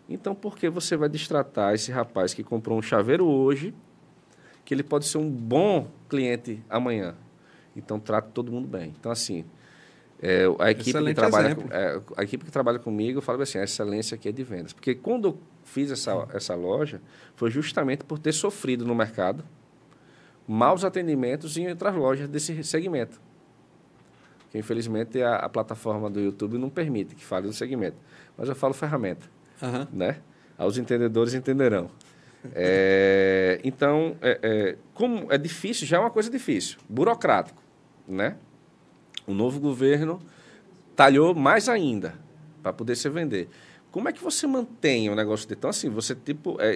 Então, por que você vai destratar esse rapaz que comprou um chaveiro hoje, que ele pode ser um bom cliente amanhã? Então, trata todo mundo bem. Então, assim, a equipe que trabalha comigo, eu falo assim, a excelência aqui é de vendas. Porque quando eu fiz essa loja, foi justamente por ter sofrido no mercado maus atendimentos em outras lojas desse segmento. Que, infelizmente, a plataforma do YouTube não permite que fale do segmento. Mas eu falo ferramenta. Né? Os entendedores entenderão. Então, como é difícil, já é uma coisa difícil, burocrático, né? O novo governo talhou mais ainda para poder se vender. Como é que você mantém o negócio de... Então, assim, você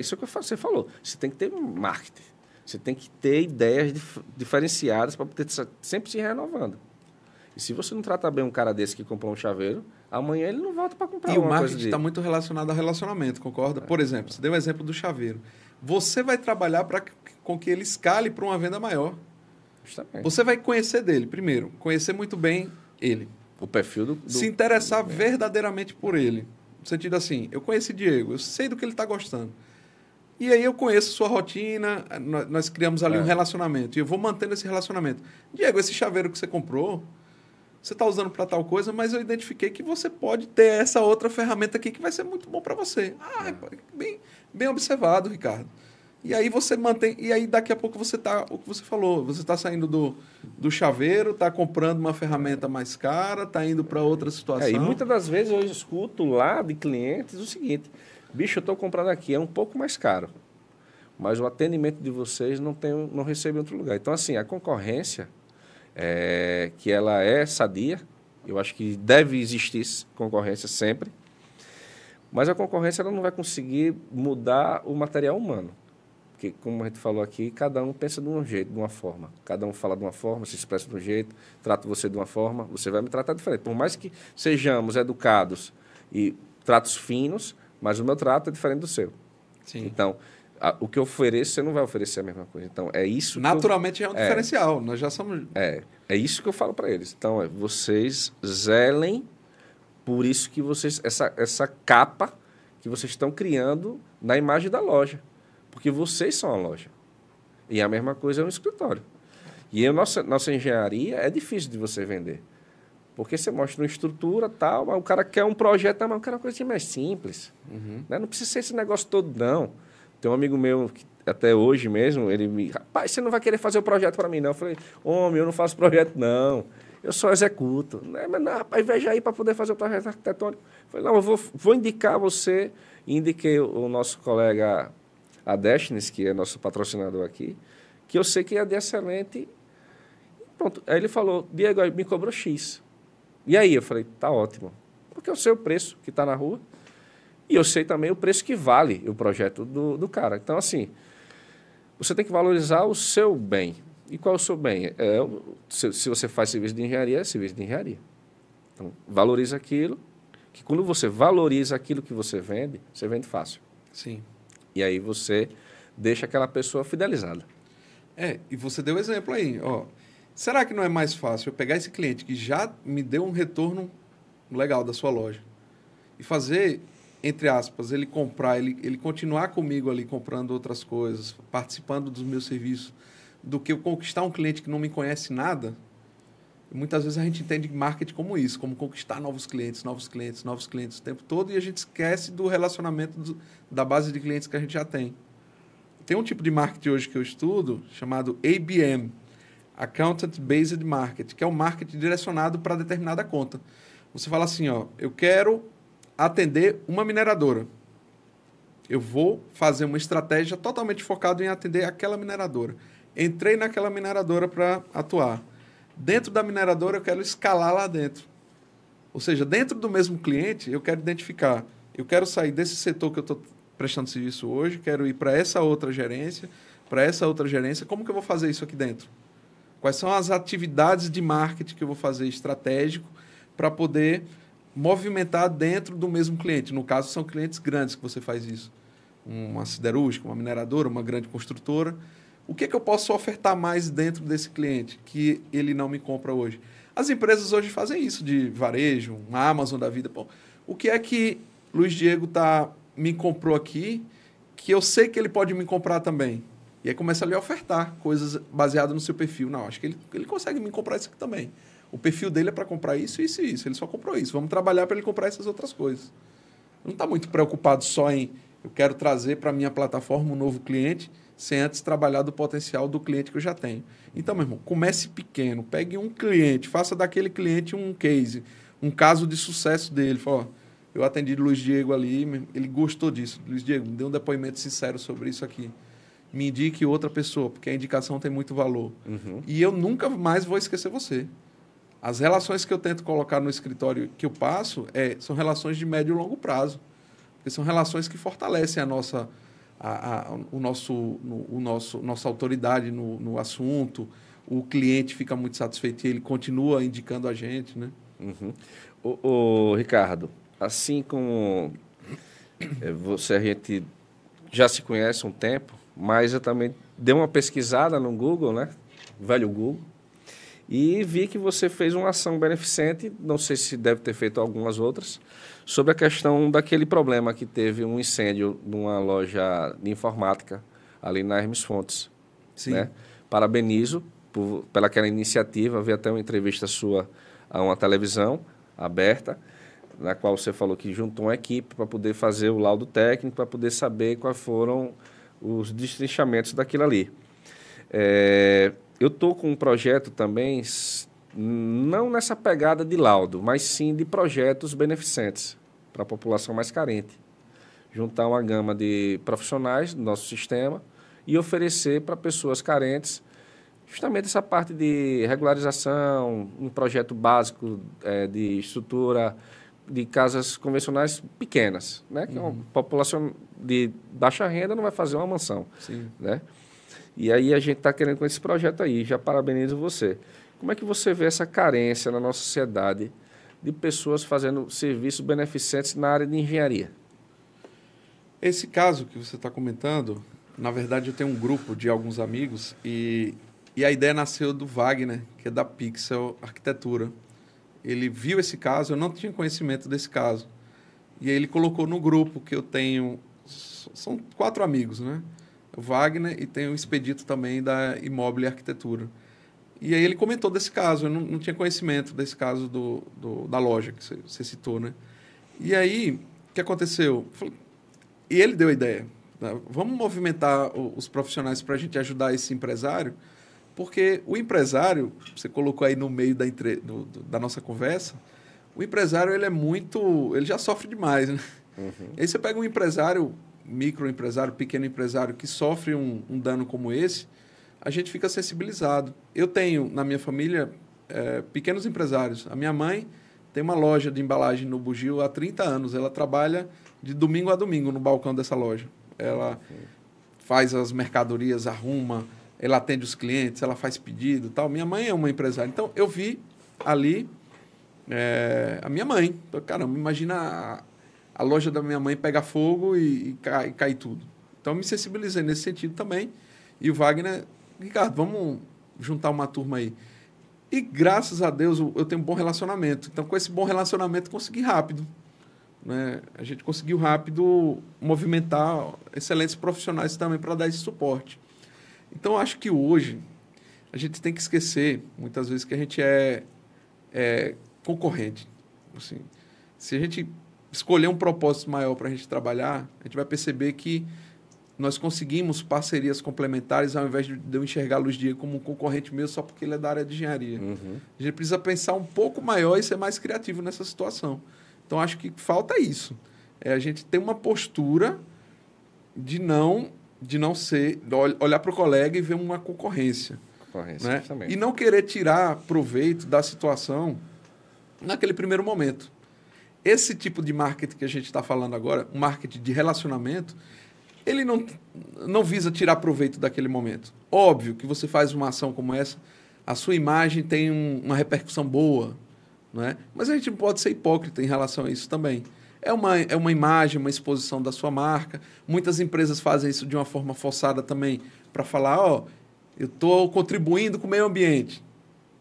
isso que você falou, você tem que ter marketing, você tem que ter ideias diferenciadas para poder sempre se renovando. E se você não tratar bem um cara desse que comprou um chaveiro, amanhã ele não volta para comprar uma coisa. E o marketing está muito relacionado ao relacionamento, concorda? Por exemplo, você deu o exemplo do chaveiro. Você vai trabalhar com que ele escale para uma venda maior. Justamente. Você vai conhecer dele, primeiro. Conhecer muito bem ele. O perfil se interessar verdadeiramente por ele. No sentido assim, eu conheci Diego, eu sei do que ele está gostando. E aí eu conheço sua rotina, nós criamos ali um relacionamento. E eu vou mantendo esse relacionamento. Diego, esse chaveiro que você comprou... Você está usando para tal coisa, mas eu identifiquei que você pode ter essa outra ferramenta aqui que vai ser muito bom para você. Bem observado, Ricardo. E aí você mantém... E aí daqui a pouco você está... O que você falou, você está saindo do chaveiro, está comprando uma ferramenta mais cara, está indo para outra situação. E muitas das vezes eu escuto lá de clientes o seguinte, bicho, eu estou comprando aqui, é um pouco mais caro, mas o atendimento de vocês não recebe em outro lugar. Então, assim, a concorrência... que ela é sadia, eu acho que deve existir concorrência sempre, mas a concorrência ela não vai conseguir mudar o material humano, porque, como a gente falou aqui, cada um pensa de um jeito, de uma forma, cada um fala de uma forma, se expressa de um jeito, trata você de uma forma, você vai me tratar diferente, por mais que sejamos educados e tratos finos, mas o meu trato é diferente do seu. Sim. Então, o que eu ofereço, você não vai oferecer a mesma coisa. Então, é isso. Naturalmente é um diferencial. Nós já somos. É isso que eu falo para eles. Então, vocês zelem por isso que vocês. Essa capa que vocês estão criando na imagem da loja. Porque vocês são a loja. E a mesma coisa é um escritório. E a nossa engenharia é difícil de você vender. Porque você mostra uma estrutura tal, mas o cara quer um projeto, mas o cara é uma coisa mais simples. Né? Não precisa ser esse negócio todo, não. Tem um amigo meu, que até hoje mesmo, ele me... Rapaz, você não vai querer fazer o projeto para mim, não? Eu falei, homem, eu não faço projeto, não. Eu só executo. Mas não, rapaz, veja aí para poder fazer o projeto arquitetônico. Eu falei, não, eu vou indicar você. E indiquei o nosso colega Adesnes, que é nosso patrocinador aqui, que eu sei que é de excelente. E pronto. Aí ele falou, Diego, me cobrou X. E aí? Eu falei, tá ótimo. Porque eu sei o preço que está na rua. E eu sei também o preço que vale o projeto do cara. Então, assim, você tem que valorizar o seu bem. E qual é o seu bem? Se você faz serviço de engenharia, é serviço de engenharia. Então, valoriza aquilo, que quando você valoriza aquilo que você vende fácil. Sim. E aí você deixa aquela pessoa fidelizada. E você deu exemplo aí. Ó, será que não é mais fácil eu pegar esse cliente que já me deu um retorno legal da sua loja e fazer... entre aspas, ele comprar, ele continuar comigo ali comprando outras coisas, participando dos meus serviços, do que eu conquistar um cliente que não me conhece nada? Muitas vezes a gente entende marketing como isso, como conquistar novos clientes o tempo todo, e a gente esquece do relacionamento da base de clientes que a gente já tem. Tem um tipo de marketing hoje que eu estudo, chamado ABM, Accountant Based Marketing, que é o marketing direcionado para determinada conta. Você fala assim, ó, eu quero atender uma mineradora. Eu vou fazer uma estratégia totalmente focada em atender aquela mineradora. Entrei naquela mineradora para atuar. Dentro da mineradora, eu quero escalar lá dentro. Ou seja, dentro do mesmo cliente, eu quero identificar, eu quero sair desse setor que eu estou prestando serviço hoje, quero ir para essa outra gerência, como que eu vou fazer isso aqui dentro? Quais são as atividades de marketing que eu vou fazer estratégico para poder movimentar dentro do mesmo cliente? No caso, são clientes grandes que você faz isso. Uma siderúrgica, uma mineradora, uma grande construtora. O que é que eu posso ofertar mais dentro desse cliente que ele não me compra hoje? As empresas hoje fazem isso de varejo, uma Amazon da vida. Pô, o que é que Luiz Diego me comprou aqui que eu sei que ele pode me comprar também? E aí começa a lhe ofertar coisas baseadas no seu perfil. Não, acho que ele consegue me comprar isso aqui também. O perfil dele é para comprar isso, isso e isso. Ele só comprou isso. Vamos trabalhar para ele comprar essas outras coisas. Não está muito preocupado só em eu quero trazer para a minha plataforma um novo cliente, sem antes trabalhar do potencial do cliente que eu já tenho. Então, meu irmão, comece pequeno. Pegue um cliente, faça daquele cliente um case, um caso de sucesso dele. Fala, ó, eu atendi Luiz Diego ali, ele gostou disso. Luiz Diego, me dê um depoimento sincero sobre isso aqui. Me indique outra pessoa, porque a indicação tem muito valor. Uhum. E eu nunca mais vou esquecer você. As relações que eu tento colocar no escritório que eu passo são relações de médio e longo prazo. Porque são relações que fortalecem nossa autoridade no assunto. O cliente fica muito satisfeito e ele continua indicando a gente, né? Uhum. Ô, Ricardo, assim como você, a gente já se conhece há um tempo, mas eu também dei uma pesquisada no Google, né? Velho Google, e vi que você fez uma ação beneficente, não sei se deve ter feito algumas outras, sobre a questão daquele problema que teve um incêndio numa loja de informática ali na Hermes Fontes. Sim. Né? Parabenizo pelaquela iniciativa, vi até uma entrevista sua a uma televisão aberta, na qual você falou que juntou uma equipe para poder fazer o laudo técnico, para poder saber quais foram os destrinchamentos daquilo ali. Eu estou com um projeto também, não nessa pegada de laudo, mas sim de projetos beneficentes para a população mais carente. Juntar uma gama de profissionais do nosso sistema e oferecer para pessoas carentes justamente essa parte de regularização, um projeto básico de estrutura de casas convencionais pequenas, né? Que uma população de baixa renda não vai fazer uma mansão. Sim. Né? E aí a gente está querendo com esse projeto aí, já parabenizo você. Como é que você vê essa carência na nossa sociedade de pessoas fazendo serviços beneficentes na área de engenharia? Esse caso que você está comentando, na verdade eu tenho um grupo de alguns amigos e a ideia nasceu do Wagner, que é da Pixel Arquitetura. Ele viu esse caso, eu não tinha conhecimento desse caso. E aí ele colocou no grupo que eu tenho... São 4 amigos, né? O Wagner e tem o Expedito também da Imóvel e Arquitetura. E aí ele comentou desse caso, eu não tinha conhecimento desse caso da loja que você citou, né? E aí, o que aconteceu? E ele deu a ideia, né? Vamos movimentar os profissionais para a gente ajudar esse empresário, porque o empresário, você colocou aí no meio da nossa conversa, o empresário ele já sofre demais, né? Uhum. E aí você pega um empresário, microempresário, pequeno empresário que sofre um dano como esse, a gente fica sensibilizado. Eu tenho na minha família pequenos empresários. A minha mãe tem uma loja de embalagem no Bugio há 30 anos. Ela trabalha de domingo a domingo no balcão dessa loja. Ela faz as mercadorias, arruma, ela atende os clientes, ela faz pedido e tal. Minha mãe é uma empresária. Então, eu vi ali a minha mãe. Caramba, imagina a loja da minha mãe pegar fogo e cai tudo. Então, eu me sensibilizei nesse sentido também. E o Wagner, Ricardo, vamos juntar uma turma aí. E, graças a Deus, eu tenho um bom relacionamento. Então, com esse bom relacionamento, consegui rápido. Né? A gente conseguiu rápido movimentar excelentes profissionais também para dar esse suporte. Então, eu acho que hoje a gente tem que esquecer, muitas vezes, que a gente é concorrente. Assim, se a gente escolher um propósito maior para a gente trabalhar, a gente vai perceber que nós conseguimos parcerias complementares ao invés de eu enxergar Luiz Diego como um concorrente meu só porque ele é da área de engenharia. Uhum. A gente precisa pensar um pouco maior e ser mais criativo nessa situação. Então, acho que falta isso. A gente ter uma postura de não olhar para o colega e ver uma concorrência. Né? E não querer tirar proveito da situação naquele primeiro momento. esse tipo de marketing que a gente está falando agora, um marketing de relacionamento, ele não visa tirar proveito daquele momento. Óbvio que você faz uma ação como essa, a sua imagem tem uma repercussão boa, não é? Mas a gente não pode ser hipócrita em relação a isso também. É uma imagem, uma exposição da sua marca. Muitas empresas fazem isso de uma forma forçada também, para falar, ó, eu estou contribuindo com o meio ambiente.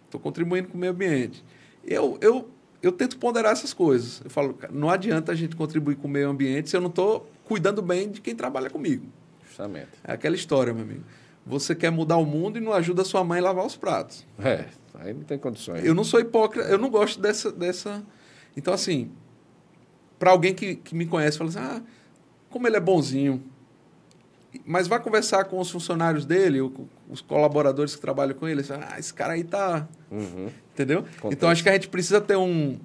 Estou contribuindo com o meio ambiente. Eu tento ponderar essas coisas. Eu falo, não adianta a gente contribuir com o meio ambiente se eu não estou cuidando bem de quem trabalha comigo. Justamente. É aquela história, meu amigo. Você quer mudar o mundo e não ajuda a sua mãe a lavar os pratos. Aí não tem condições. Eu não sou hipócrita, eu não gosto dessa... Então, assim, para alguém que me conhece, fala assim, como ele é bonzinho. Mas vai conversar com os funcionários dele, os colaboradores que trabalham com ele, esse cara aí tá... Uhum. Entendeu? Acontece. Então, acho que a gente precisa ter um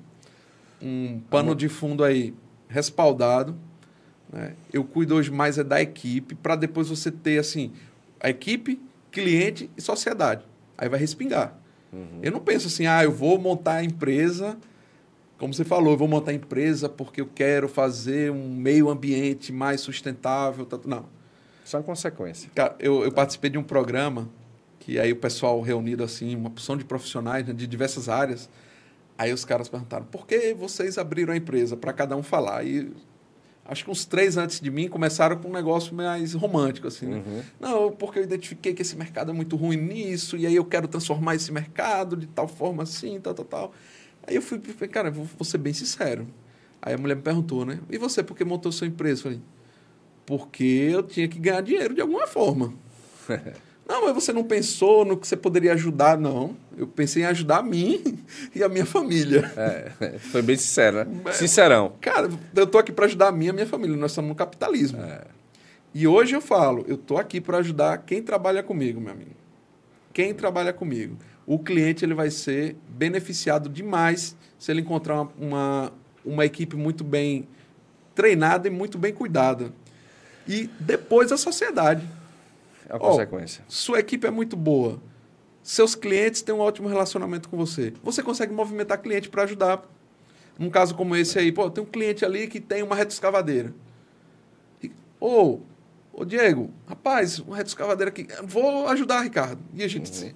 pano de fundo aí respaldado. Né? Eu cuido hoje mais da equipe, para depois você ter, assim, a equipe, cliente e sociedade. Aí vai respingar. Uhum. Eu não penso assim, eu vou montar a empresa, como você falou, eu vou montar a empresa porque eu quero fazer um meio ambiente mais sustentável. Não. Isso é uma consequência. Cara, eu participei de um programa que aí o pessoal reunido, assim, uma porção de profissionais, né, de diversas áreas. Aí os caras perguntaram, por que vocês abriram a empresa? Para cada um falar. E acho que uns 3 antes de mim começaram com um negócio mais romântico, assim, né? Uhum. Não, porque eu identifiquei que esse mercado é muito ruim nisso, e aí eu quero transformar esse mercado de tal forma assim, tal. Aí eu fui, cara, vou ser bem sincero. Aí a mulher me perguntou, né? E você, por que montou sua empresa? Eu falei, porque eu tinha que ganhar dinheiro de alguma forma. Não, mas você não pensou no que você poderia ajudar, não. Eu pensei em ajudar a mim e a minha família. Foi bem sincero, né? Sincerão. Cara, eu tô aqui para ajudar a mim e a minha família. Nós estamos no capitalismo. E hoje eu falo, eu tô aqui para ajudar quem trabalha comigo, meu amigo. Quem trabalha comigo. O cliente ele vai ser beneficiado demais se ele encontrar uma equipe muito bem treinada e muito bem cuidada. E depois a sociedade. É uma consequência. Sua equipe é muito boa. Seus clientes têm um ótimo relacionamento com você. Você consegue movimentar cliente para ajudar. Num caso como esse aí, tem um cliente ali que tem uma retroescavadeira. Ô, Diego, rapaz, uma retroescavadeira aqui. Vou ajudar, Ricardo. E a gente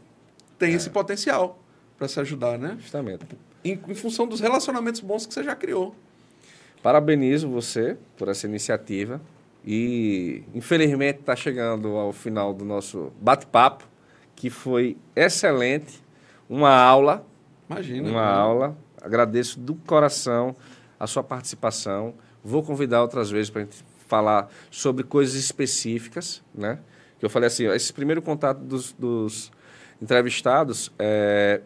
tem esse potencial para se ajudar, né? Justamente. Em função dos relacionamentos bons que você já criou. Parabenizo você por essa iniciativa. E, infelizmente, está chegando ao final do nosso bate-papo, que foi excelente. Uma aula. Imagina. Uma aula. Agradeço do coração a sua participação. Vou convidar outras vezes para a gente falar sobre coisas específicas, né? Que eu falei assim, esse primeiro contato dos entrevistados é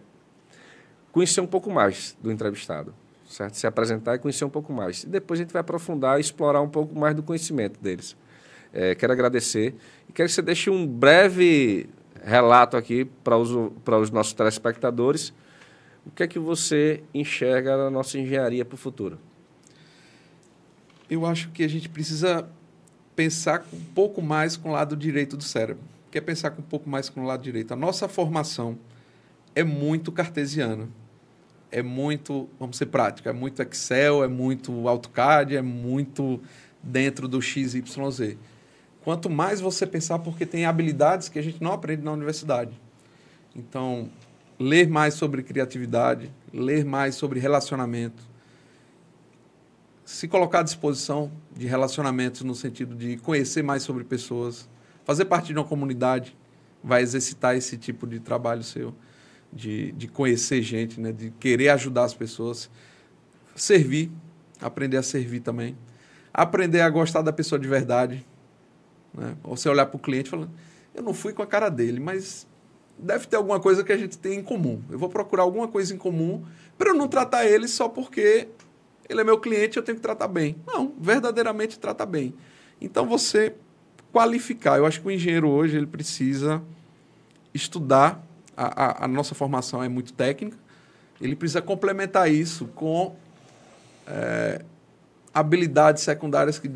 conhecer um pouco mais do entrevistado. Certo? Se apresentar e conhecer um pouco mais. E depois a gente vai aprofundar e explorar um pouco mais do conhecimento deles. Quero agradecer e quero que você deixe um breve relato aqui para os nossos telespectadores. O que é que você enxerga na nossa engenharia para o futuro? Eu acho que a gente precisa pensar um pouco mais com o lado direito do cérebro. Quer pensar um pouco mais com o lado direito. A nossa formação é muito cartesiana. É muito, vamos ser práticos, é muito Excel, é muito AutoCAD, é muito dentro do XYZ. Quanto mais você pensar, porque tem habilidades que a gente não aprende na universidade. Então, ler mais sobre criatividade, ler mais sobre relacionamento, se colocar à disposição de relacionamentos no sentido de conhecer mais sobre pessoas, fazer parte de uma comunidade, vai exercitar esse tipo de trabalho seu. De conhecer gente, né? De querer ajudar as pessoas. Servir, aprender a servir também. Aprender a gostar da pessoa de verdade. Né? Você olhar para o cliente e falar, eu não fui com a cara dele, mas deve ter alguma coisa que a gente tem em comum. Eu vou procurar alguma coisa em comum para eu não tratar ele só porque ele é meu cliente e eu tenho que tratar bem. Não, verdadeiramente tratar bem. Então, você qualificar. Eu acho que o engenheiro hoje ele precisa estudar. A nossa formação é muito técnica, ele precisa complementar isso com habilidades secundárias que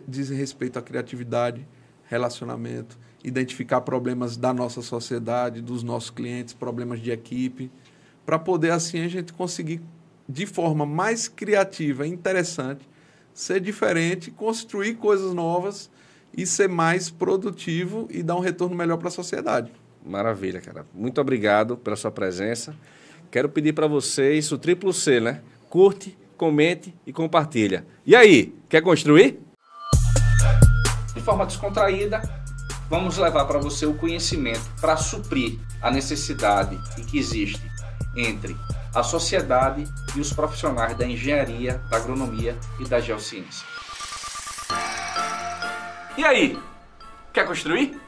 dizem respeito à criatividade, relacionamento, identificar problemas da nossa sociedade, dos nossos clientes, problemas de equipe, para poder, assim, a gente conseguir de forma mais criativa e interessante, ser diferente, construir coisas novas e ser mais produtivo e dar um retorno melhor para a sociedade. Maravilha, cara. Muito obrigado pela sua presença. Quero pedir para vocês o triplo C, né? Curte, comente e compartilha. E aí, quer construir? De forma descontraída, vamos levar para você o conhecimento para suprir a necessidade que existe entre a sociedade e os profissionais da engenharia, da agronomia e da geociência. E aí, quer construir?